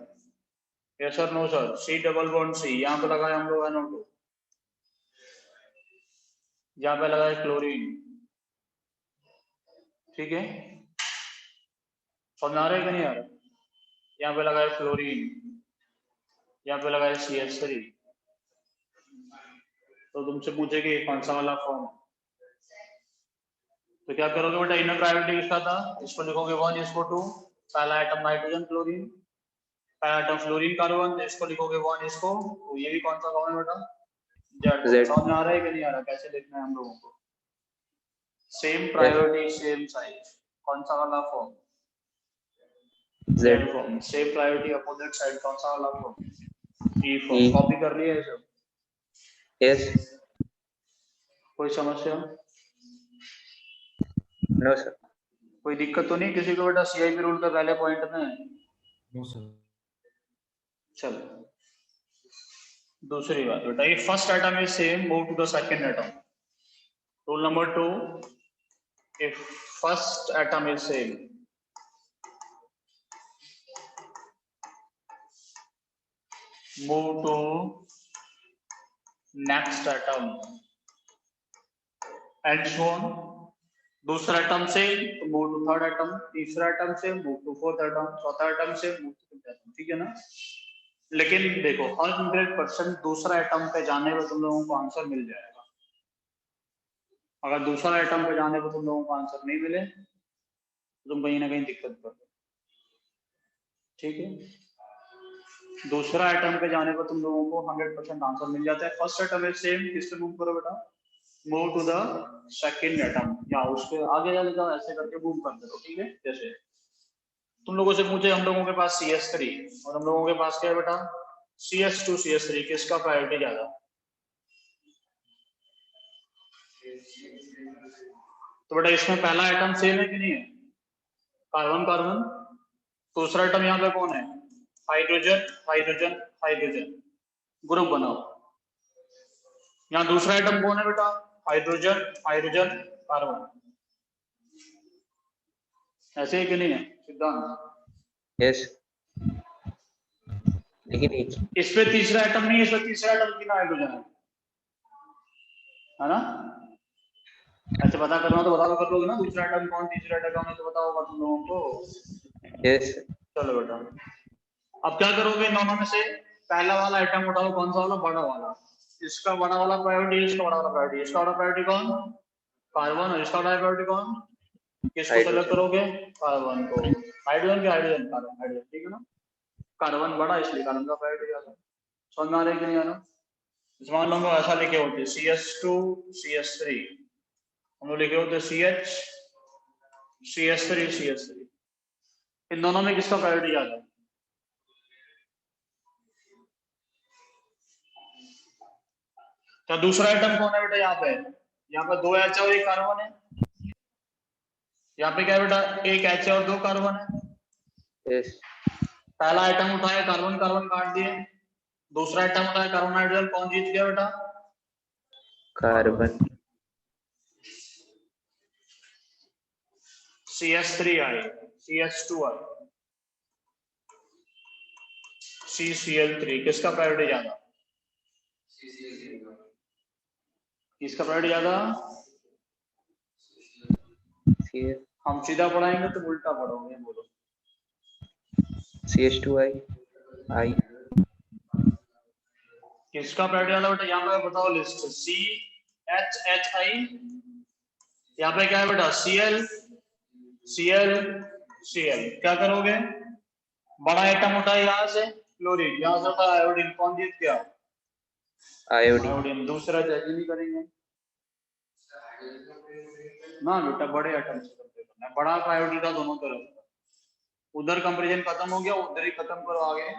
Yes sir, no sir. C double bond C, यहाँ पे लगाए हम लोग NO2, यहाँ पे लगाए क्लोरीन। ठीक है, समझ आ रहा है कि नहीं आ रहा? यहाँ पे लगाए फ्लोरीन, यहाँ पे लगाए CH3। तो तुमसे पूछेगी कौन सा वाला फॉर्म, तो क्या करोगे बेटा? इनर प्रायोरिटी किसका था? इसको लिखोगे 1, इसको 2। पहला आइटम नाइट्रोजन क्लोरीन, पहला आइटम फ्लोरीन कार्बन, इसको लिखोगे 1, इसको। तो ये भी कौन सा फॉर्म है बेटा? जेड। समझ में आ रहा है कि नहीं आ रहा? कैसे लिखना है हम लोगों को? सेम प्रायोरिटी सेम साइज, कौन सा वाला form? Z form. Same priority opposite side, कौन सा वाला फॉर्म? ई फॉर्म। कॉपी कर लिया है सब? Yes. कोई समस्या? No sir. कोई दिक्कत तो नहीं किसी को बेटा CIP रूल का पहले पॉइंट में? No sir. चलो दूसरी बात बेटा, ये first atom is same, move to the second atom. Rule number 2, if first atom is same, move to next atom and so on. दूसरा एटम से मूव टू थर्ड एटम, तीसरा एटम से मूव टू फोर्थ एटम, चौथा एटम से मूव टू फिफ्थ एटम। ठीक है ना? लेकिन देखो 100% दूसरा एटम पे जाने पर तुम लोगों को आंसर मिल जाएगा। अगर दूसरा एटम पे जाने पर तुम लोगों को आंसर नहीं मिले तो तुम कहीं ना कहीं दिक्कत कर। ठीक है, दूसरा एटम पे जाने पर तुम लोगों को 100% आंसर मिल जाता है। फर्स्ट एटम है सेम, किससे मूव करो बेटा? Move to the second atom, या उसके आगे जाके जाओ, ऐसे करके मूव कर दो। ठीक है, जैसे तुम लोगों से पूछे, हम लोगों के पास CS3 और हम लोगों के पास क्या है बेटा, CS2 CS3, किसका प्रायोरिटी ज्यादा? तो बेटा इसमें पहला आइटम सेम है कि नहीं है, कार्बन कार्बन। दूसरा आइटम यहाँ पे कौन है, हाइड्रोजन हाइड्रोजन हाइड्रोजन, ग्रुप बनाओ। यहाँ दूसरा आइटम कौन है बेटा, हाइड्रोजन हाइड्रोजन कार्बन। ऐसे ही कि नहीं है सिद्धांत? Yes. लेकिन इस पे तीसरा आइटम नहीं है, इस पे तीसरा आइटम कितना हाइड्रोजन है ना? ऐसे पता करना तो बता दो, कर लोगे ना, दूसरा आइटम कौन तीसरा आइटम कौन है तो बताओ तुम लोगों को। yes. चलो बेटा, अब क्या करोगे, इन दोनों में से पहला वाला आइटम उठाओ, कौन सा वाला, बड़ा वाला। इसका बड़ा वाला प्रायोरिटी, इसका बड़ा वाला प्रायोरिटी, इसका बड़ा प्रायोरिटी कौन, कार्बन, और इसका बड़ा प्रायोरिटी कौन, किसको सेलेक्ट करोगे, कार्बन को। हाइड्रोजन के हाइड्रोजन, कार्बन हाइड्रोजन, ठीक है ना। कार्बन बड़ा इसलिए कार्बन का प्रायोरिटी ज्यादा। समझ में आ रहा है कि नहीं आ रहा? मान लो हम लोग ऐसा लिखे होते CS2 CS3, हम लोग लिखे होते CH CS3 CS3, इन दोनों में किसका प्रायोरिटी ज्यादा है? क्या दूसरा आइटम कौन है बेटा, यहाँ पे 2 H और 1 कार्बन है। यहाँ पे क्या है बेटा, 1 H और 2 कार्बन है। Yes. पहला आइटम उठाया, कार्बन कार्बन काट दिए। दूसरा आइटम उठाया, कार्बन हाइड्रोजन, कौन जीत गया बेटा, कार्बन। CS3 आई, CS2 आई, CCl3, किसका प्रायोरिटी ज्यादा, किसका प्रायोरिटी ज्यादा? CS. हम सीधा पढ़ाएंगे तो उल्टा पढ़ोगे, बोलो। CS2I. I. किसका प्रायोरिटी ज्यादा बेटा, यहाँ पे बताओ लिस्ट। CHHI, यहाँ पे क्या है बेटा, Cl Cl Cl, क्या करोगे, बड़ा आइटम उठाए यहाँ से क्लोरीन, यहाँ से उठा आयोडीन, कौन जीत गया, Iodine. आयोडीन। दूसरा जज नहीं करेंगे ना बेटा, बड़े आइटम से करते हैं, बड़ा प्रायोरिटी था दोनों तरफ, उधर कंपैरिजन खत्म हो गया, उधर ही खत्म करो, आगे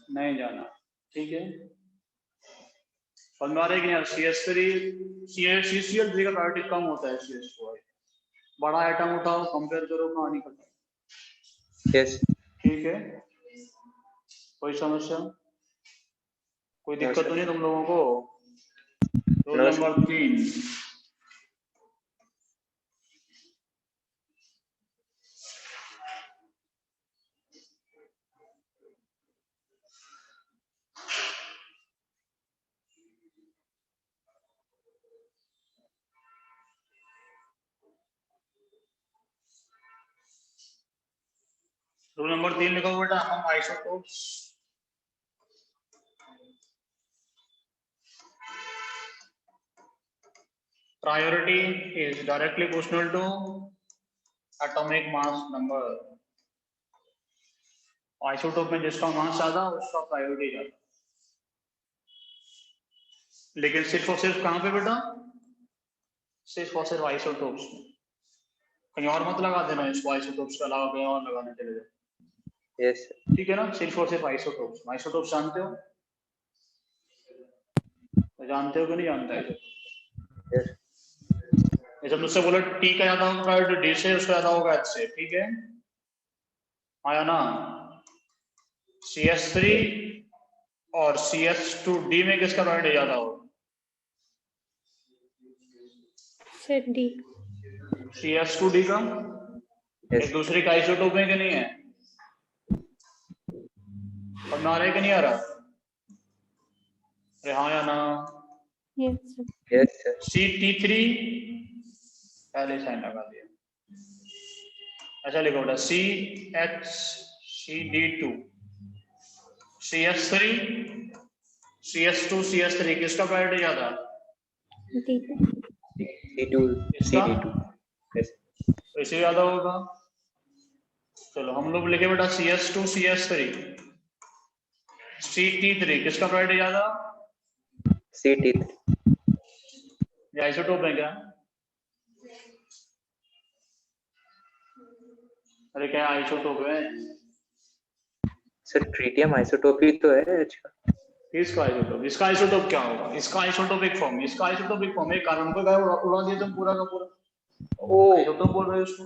नहीं जाना, ठीक है। समझ आ रहा है कि यार, CCl3 का प्रायोरिटी कम होता है CS2, बड़ा आइटम उठाओ, कंपेयर करो, कहानी खत्म। Yes. ठीक है, कोई समस्या, कोई दिक्कत तो नहीं तुम लोगों को? Roll No, number 3, roll number 3 लिखो बेटा, हम isotopes priority is directly proportional to atomic mass number। Isotope में जिसका मास ज्यादा उसका प्रायोरिटी ज्यादा, लेकिन सिर्फ और सिर्फ कहां पे बेटा, सिर्फ और सिर्फ आइसोटोप्स में, कहीं और मत लगा देना इसको, आइसोटोप्स के अलावा कहीं और लगाने चले जाओ, yes. ठीक है ना। सिर्फ और सिर्फ आइसोटोप्स, आइसोटोप्स जानते हो, जानते हो कि नहीं जानते आइसोटोप? Yes. जब मुझसे बोले T का ज्यादा होगा प्रायोरिटी D से, उसका ज्यादा होगा H से, ठीक है, आया ना। CS3 और CH2D में किसका प्रायोरिटी ज्यादा होगा, D। CS2D का। Yes. एक दूसरे का आइसोटोप है कि नहीं है, और ना रहे कि नहीं आ रहा, अरे हाँ या ना। Yes, sir. Yes, sir. CT3 पहले साइन लगा दिया, अच्छा लिखो बेटा, CHCD2 CS3 CS2 CS3, किसका प्रायोरिटी ज्यादा, D। C2. इसका CD2. Yes. इसे ज्यादा होगा। चलो हम लोग लिखे बेटा CS2 CS3 CT3, किसका प्रायोरिटी ज्यादा, CT3. ये आइसोटोप है क्या, अरे क्या आइसोटोप है? सर ट्रीटियम आइसोटोप ही तो है। अच्छा किसका आइसोटोप? इसका आइसोटोप क्या होगा? इसका आइसोटोप एक फॉर्म है, इसका आइसोटोप एक फॉर्म है। कार्बन को गायब उड़ा दिया तुम पूरा का पूरा, ओ आइसोटोप बोल रहे हो उसको?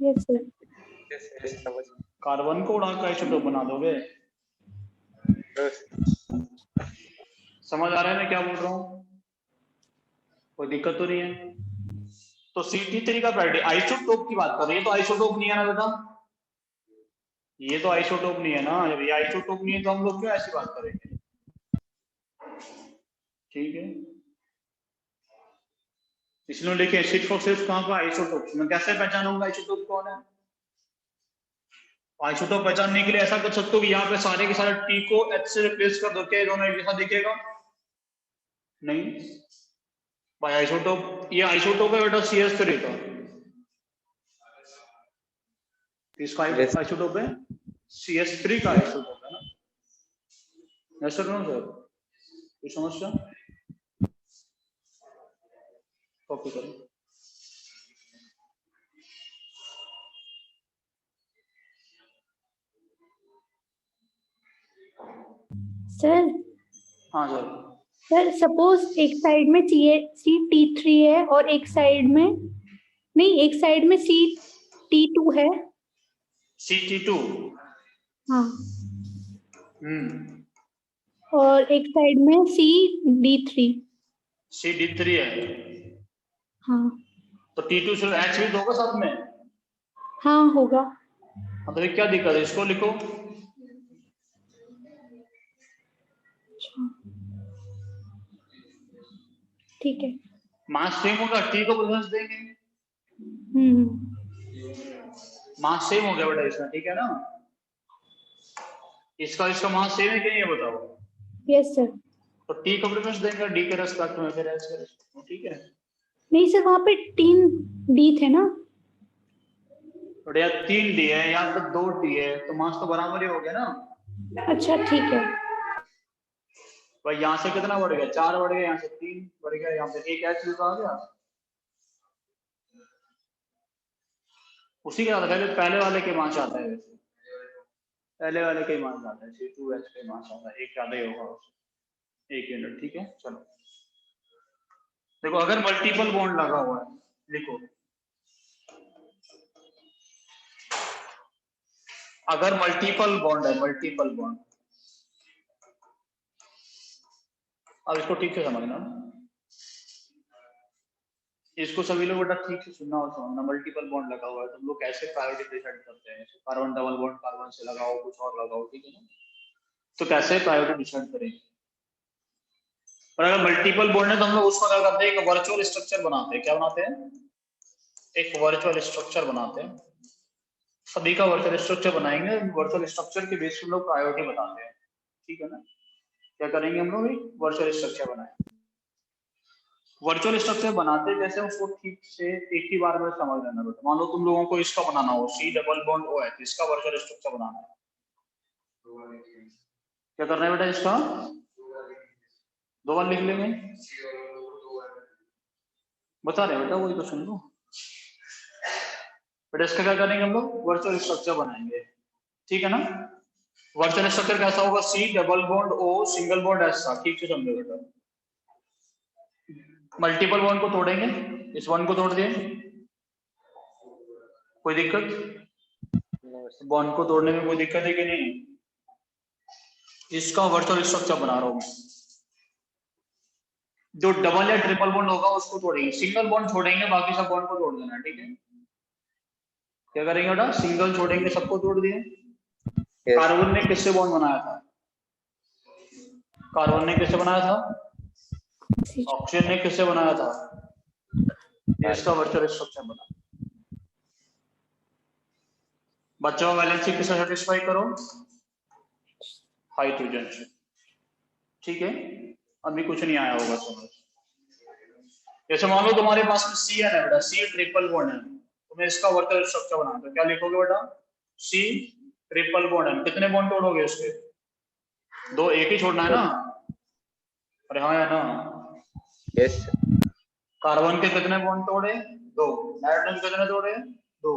Yes sir. समझ कार्बन को उड़ा के आइसोटोप बना दोगे? समझ आ रहा है मैं क्या बोल रहा हूँ? कोई दिक्कत तो नहीं है? तो CT3 का प्रॉपर्टी आइसोटोप की बात कर रही है, तो आइसोटोप नहीं है ना बेटा? ये तो आइसोटोप नहीं है ना। जब ये आइसोटोप नहीं है तो हम लोग क्यों ऐसी बात करेंगे? ठीक है, इसलिए लिखे सिर्फ कहाँ पर आइसोटोप। मैं कैसे पहचानूंगा आइसोटोप कौन है? आइसोटोप पहचानने के लिए ऐसा कर सकते हो कि यहाँ पे सारे के सारे T को H से रिप्लेस कर दो, क्या ये दोनों एक जैसा दिखेगा? नहीं भाई, आइसोटोप, ये आइसोटोप है बेटा CH3 का। इसका Yes. आइसोटोप है CH3 का आइसोटोप है ना? ऐसा क्यों सर? कोई समस्या? कॉपी करो। सर हाँ सर। सर सपोज एक साइड में CT3 है और एक साइड में नहीं, एक साइड में CT2 है। CT2। हाँ, हम्म। और एक साइड में CD3। CD3 है, हाँ तो T2 से H भी दोगे साथ में? हाँ होगा। हाँ, तो क्या दिक्कत है? इसको लिखो। अच्छा ठीक है। मास सेम होगा, T को प्रेफरेंस देंगे। मास सेम हो गया बेटा इसमें, ठीक है ना? इसका मास सेम है कि नहीं, ये बताओ? Yes sir. तो T को प्रेफरेंस देंगे D के रेस्पेक्ट में, फिर H के रेस्पेक्ट में, ठीक है? नहीं सर, वहां पे 3D थे ना। और यार 3D है, यहाँ पे 2D है, तो मास तो बराबर ही हो गया ना? अच्छा ठीक है। भाई यहाँ से कितना बढ़ गया? 4 बढ़ गया, यहाँ से 3 बढ़ गया, यहाँ पे एक H लिखा आ गया। उसी के साथ पहले वाले के मास आता है, वैसे पहले वाले के मास आता है, C2H के मास आता है, एक ज्यादा ही होगा उससे, 1 यूनिट, ठीक है? चलो देखो, अगर मल्टीपल बॉन्ड लगा हुआ है, लिखो, अगर मल्टीपल बॉन्ड है, मल्टीपल बॉन्ड, अब इसको ठीक से समझना, इसको सभी लोग बेटा ठीक से सुनना और समझना। मल्टीपल बॉन्ड लगा हुआ है, तुम लोग कैसे प्रायोरिटी डिसाइड करते हैं? कार्बन डबल बॉन्ड कार्बन से लगाओ, कुछ और लगाओ, ठीक है ना? तो कैसे प्रायोरिटी डिसाइड करेंगे? और अगर मल्टीपल बॉन्ड है तो हम लोग उसको क्या करते हैं? एक वर्चुअल स्ट्रक्चर बनाते हैं। क्या बनाते हैं? एक वर्चुअल स्ट्रक्चर बनाते हैं। सभी का वर्चुअल स्ट्रक्चर बनाएंगे, वर्चुअल स्ट्रक्चर के बेस पे हम लोग प्रायोरिटी बताते हैं, ठीक है ना? क्या करेंगे हम लोग? एक वर्चुअल स्ट्रक्चर बनाएंगे। वर्चुअल स्ट्रक्चर बनाते जैसे उसको ठीक से एक ही बार में समझ लेना बेटा। मान लो तुम लोगों को इसका बनाना हो, C डबल बॉन्ड OH, इसका वर्चुअल स्ट्रक्चर बनाना है। क्या करना है बेटा? इसका 2 बार लिख लेंगे। बता रहे बेटा, वही तो सुन लो बेटा। इसका क्या करेंगे हम लोग? वर्चुअल स्ट्रक्चर बनाएंगे, ठीक है ना? वर्चुअल स्ट्रक्चर कैसा होगा? C double bond O single bond H सा, ठीक से समझो बेटा। मल्टीपल बॉन्ड को तोड़ेंगे, इस वन को तोड़ दिए, कोई दिक्कत? बॉन्ड को तोड़ने में कोई दिक्कत है कि नहीं? इसका वर्चुअल स्ट्रक्चर बना रहा हूं मैं। जो डबल या ट्रिपल बॉन्ड होगा उसको तोड़ेंगे, सिंगल बॉन्ड छोड़ेंगे, बाकी सब बॉन्ड को तोड़ देना, ठीक है? क्या करेंगे बेटा? सिंगल छोड़ेंगे, सबको तोड़ दिए। Yes. कार्बन ने किससे बॉन्ड बनाया था? कार्बन ने किससे बनाया था? ऑक्सीजन ने किससे बनाया था? इसका वर्चुअल स्ट्रक्चर बना। बच्चों वैलेंसी किससे सेटिस्फाई करो? हाइड्रोजन से, ठीक है? अभी कुछ नहीं आया होगा समझ। जैसे मान लो तुम्हारे पास में CN है बेटा, C ट्रिपल बॉन्ड है, तुम्हें इसका वर्चुअल स्ट्रक्चर बनाना है, तो क्या लिखोगे बेटा? C ट्रिपल बॉन्ड है, कितने बॉन्ड तोड़ोगे उसके? 2, एक ही छोड़ना है ना? अरे हाँ है ना? Yes. कार्बन के कितने बॉन्ड तोड़े? 2। नाइट्रोजन के कितने तोड़े? 2।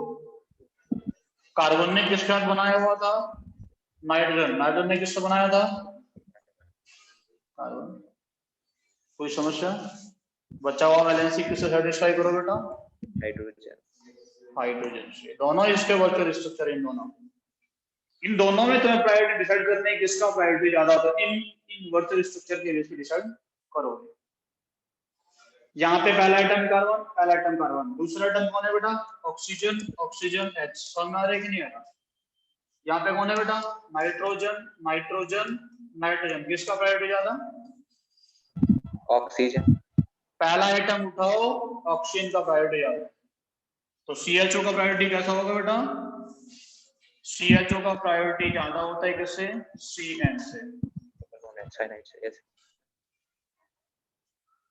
कार्बन ने किसके साथ बनाया हुआ था? नाइट्रोजन। नाइट्रोजन ने किससे बनाया था? कार्बन। कोई समस्या? बचा हुआ वैलेंसी किससे सेटिस्फाई करो बेटा? हाइड्रोजन। हाइड्रोजन से। दोनों इसके वर्चुअल स्ट्रक्चर इन दोनों में तुम्हें प्रायोरिटी डिसाइड करनी है, किसका प्रायोरिटी ज्यादा होता है। इन वर्चुअल स्ट्रक्चर के बेस पे डिसाइड करोगे। यहाँ पे पहला आइटम कार्बन, पहला आइटम कार्बन। दूसरा आइटम कौन है बेटा? Oxygen, oxygen H। समझ में आ रहा है कि नहीं आ रहा? यहाँ पे कौन है बेटा? Nitrogen, nitrogen, nitrogen. किसका प्रायोरिटी ज्यादा? ऑक्सीजन। पहला आइटम उठाओ, ऑक्सीजन का प्रायोरिटी ज्यादा। तो CHO का प्रायोरिटी कैसा होगा बेटा? CHO का प्रायोरिटी ज्यादा होता है किससे? CN से।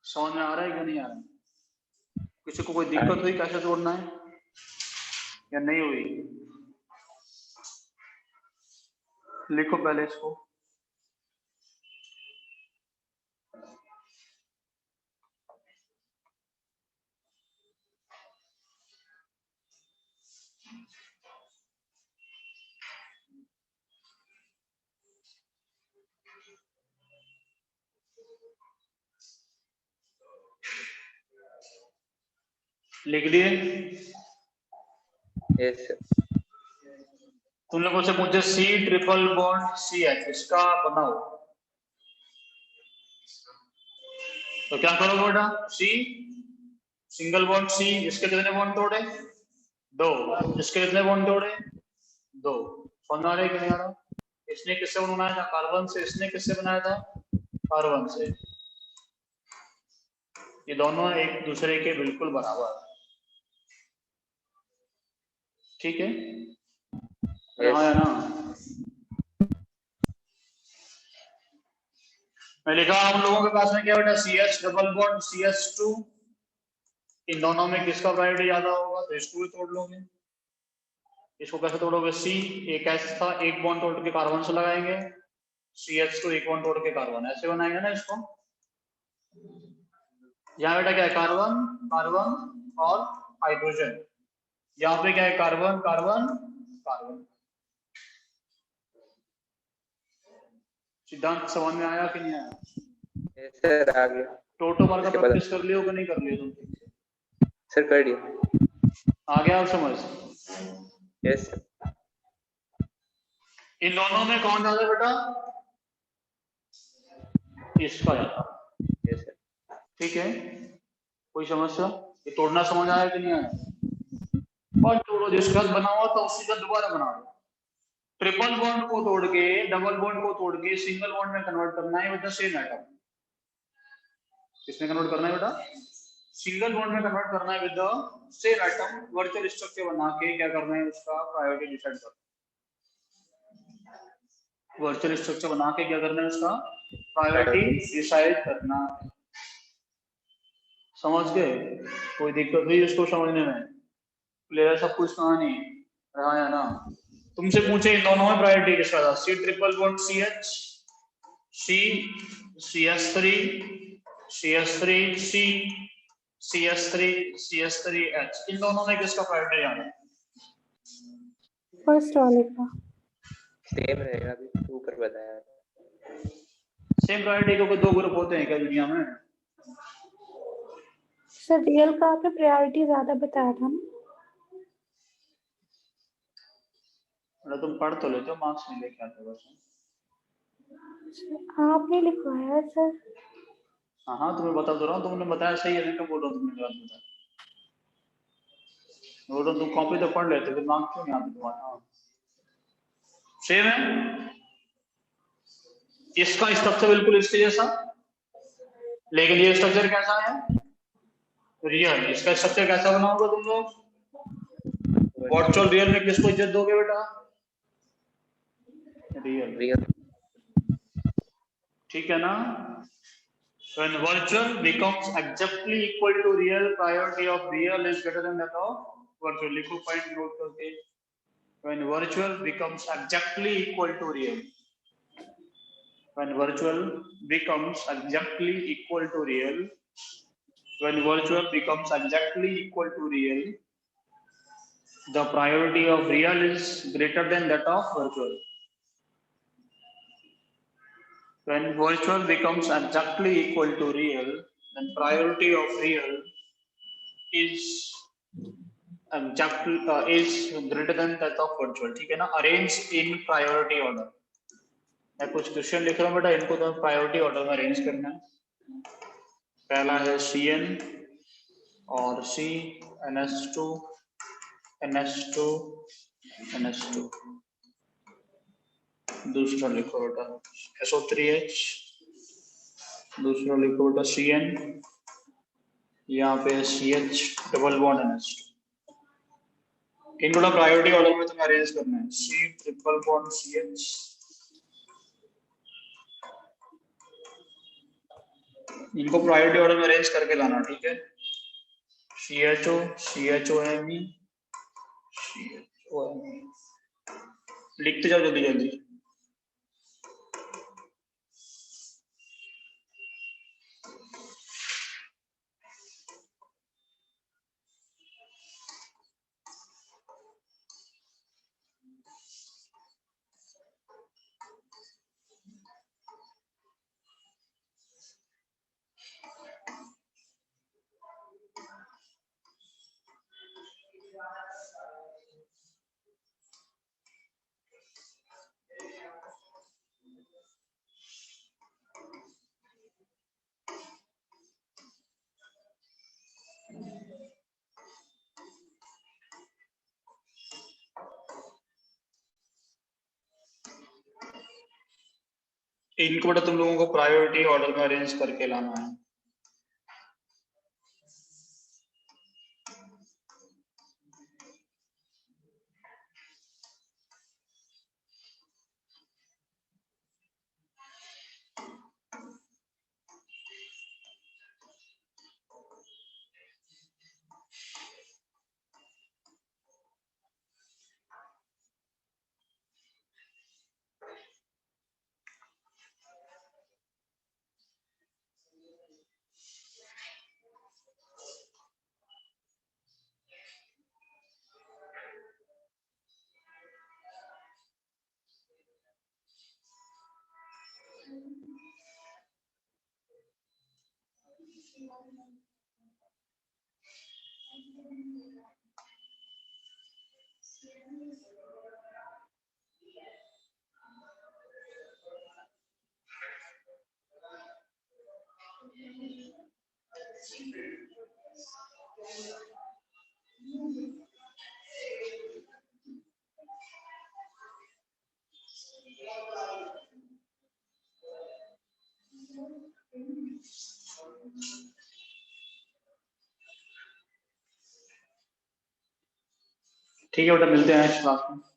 समझ में आ रहा है कि नहीं आ रहा? किसी को कोई दिक्कत हुई कैसे जोड़ना है या नहीं हुई? लिखो पहले इसको। लिख दिए? Yes sir. तुम लोगों से पूछे C ट्रिपल बॉन्ड CH, इसका बनाओ। तो क्या करोगे बेटा? C सिंगल बॉन्ड C, इसके कितने बॉन्ड तोड़े? 2। इसके कितने बॉन्ड तोड़े? 2। समझ आ रहा है कि नहीं आ रहा? इसने किससे बनाया था? कार्बन से। इसने किससे बनाया था? कार्बन से। ये दोनों एक दूसरे के बिल्कुल बराबर। ठीक है? हाँ या ना? मैं लिखा हम लोगों के पास में क्या बेटा? CH double bond CH2। इन दोनों में किसका प्रायोरिटी ज्यादा होगा? तो इसको भी तोड़ लोगे। इसको कैसे तोड़ोगे? C एक ऐसा था, एक बॉन्ड तोड़ के कार्बन से लगाएंगे। CH2 एक बॉन्ड तोड़ के कार्बन, ऐसे बनाएंगे ना इसको। यहाँ बेटा क्या है? कार्बन, कार्बन और हाइड्रोजन। यहाँ पे क्या है? Carbon, carbon, carbon. सिद्धांत समझ में आया कि नहीं आया? यस सर आ गया। टोटोमर का प्रैक्टिस कर लियो कि नहीं कर लियो तुम? सर कर दिया। आ गया आप समझ? Yes sir. इन दोनों में कौन ज्यादा बेटा? इसका ज्यादा। Yes sir. ठीक है, कोई समस्या? ये तोड़ना समझ आया कि नहीं आया? और तोड़ो, जिसका बना हुआ था उसी का दोबारा बना दो। ट्रिपल बॉन्ड को तोड़ के, डबल बॉन्ड को तोड़ के सिंगल बॉन्ड में कन्वर्ट करना है बेटा सेम एटम। किसमें कन्वर्ट करना है बेटा? सिंगल बॉन्ड में कन्वर्ट करना है with the same atom. Virtual structure बना के क्या करना है? उसका प्रायोरिटी डिसाइड करना। वर्चुअल स्ट्रक्चर बना के क्या करना है? उसका प्रायोरिटी डिसाइड करना। समझ गए? कोई दिक्कत हुई इसको समझने में? क्लियर है सब कुछ कहानी? रहा है ना? तुमसे पूछे इन दोनों में प्रायोरिटी किसका था? C triple bond CH, C CH3, CH3 C, CH3 CH3H। इन दोनों में किसका प्रायोरिटी आना है? फर्स्ट वाले का। सेम रहेगा, अभी ऊपर बताया। सेम प्रायोरिटी को दो ग्रुप होते हैं क्या दुनिया में? सर रियल का आपने प्रायोरिटी ज्यादा बताया था ना? मतलब तुम पढ़ तो लेते हो, मार्क्स नहीं लेके आते बस। आपने लिखवाया है सर। हाँ हाँ, तुम्हें बता दो रहा हूँ, तुमने बताया सही है, नहीं बोल रहा हूँ तुमने गलत बताया। बोल रहा हूँ तुम कॉपी तो पढ़ लेते, फिर मार्क्स क्यों नहीं आते तुम्हारा? सेम है, इसका स्ट्रक्चर बिल्कुल इसके जैसा, लेकिन ये स्ट्रक्चर कैसा है? रियल। इसका स्ट्रक्चर कैसा बनाओगे तुम लोग? वर्चुअल रियल में किसको इज्जत दोगे बेटा? रियल। रियल। ठीक है ना? When virtual becomes exactly equal to real, priority of real is greater than that of virtual. लिखो पॉइंट नोट करके। When virtual becomes exactly equal to real. When virtual becomes exactly equal to real. When virtual becomes exactly equal to real. the priority of real is greater than that of virtual. When virtual becomes exactly equal to real, then priority of real is exactly is greater than that of virtual. ठीक है ना? Arrange in priority order. मैं कुछ क्वेश्चन लिख रहा हूँ बेटा, इनको तो प्रायोरिटी ऑर्डर में अरेंज करना है. पहला है Cn और C, NH2, NH2, NH2. दूसरा लिखो बेटा SO3H, दूसरा लिखो बेटा Cn, यहाँ पे CH डबल बॉन्ड NH2. इनको ना प्रायोरिटी ऑर्डर में तुम्हें अरेंज करना है. C ट्रिपल बॉन्ड CH, इनको प्रायोरिटी ऑर्डर में अरेंज करके लाना. ठीक है? CHO, CHOMe, CHOMe. लिखते जाओ जल्दी जल्दी. इनको बेटा तुम लोगों को प्रायोरिटी ऑर्डर में अरेंज करके लाना है. ठीक है बेटा, मिलते हैं क्लास में.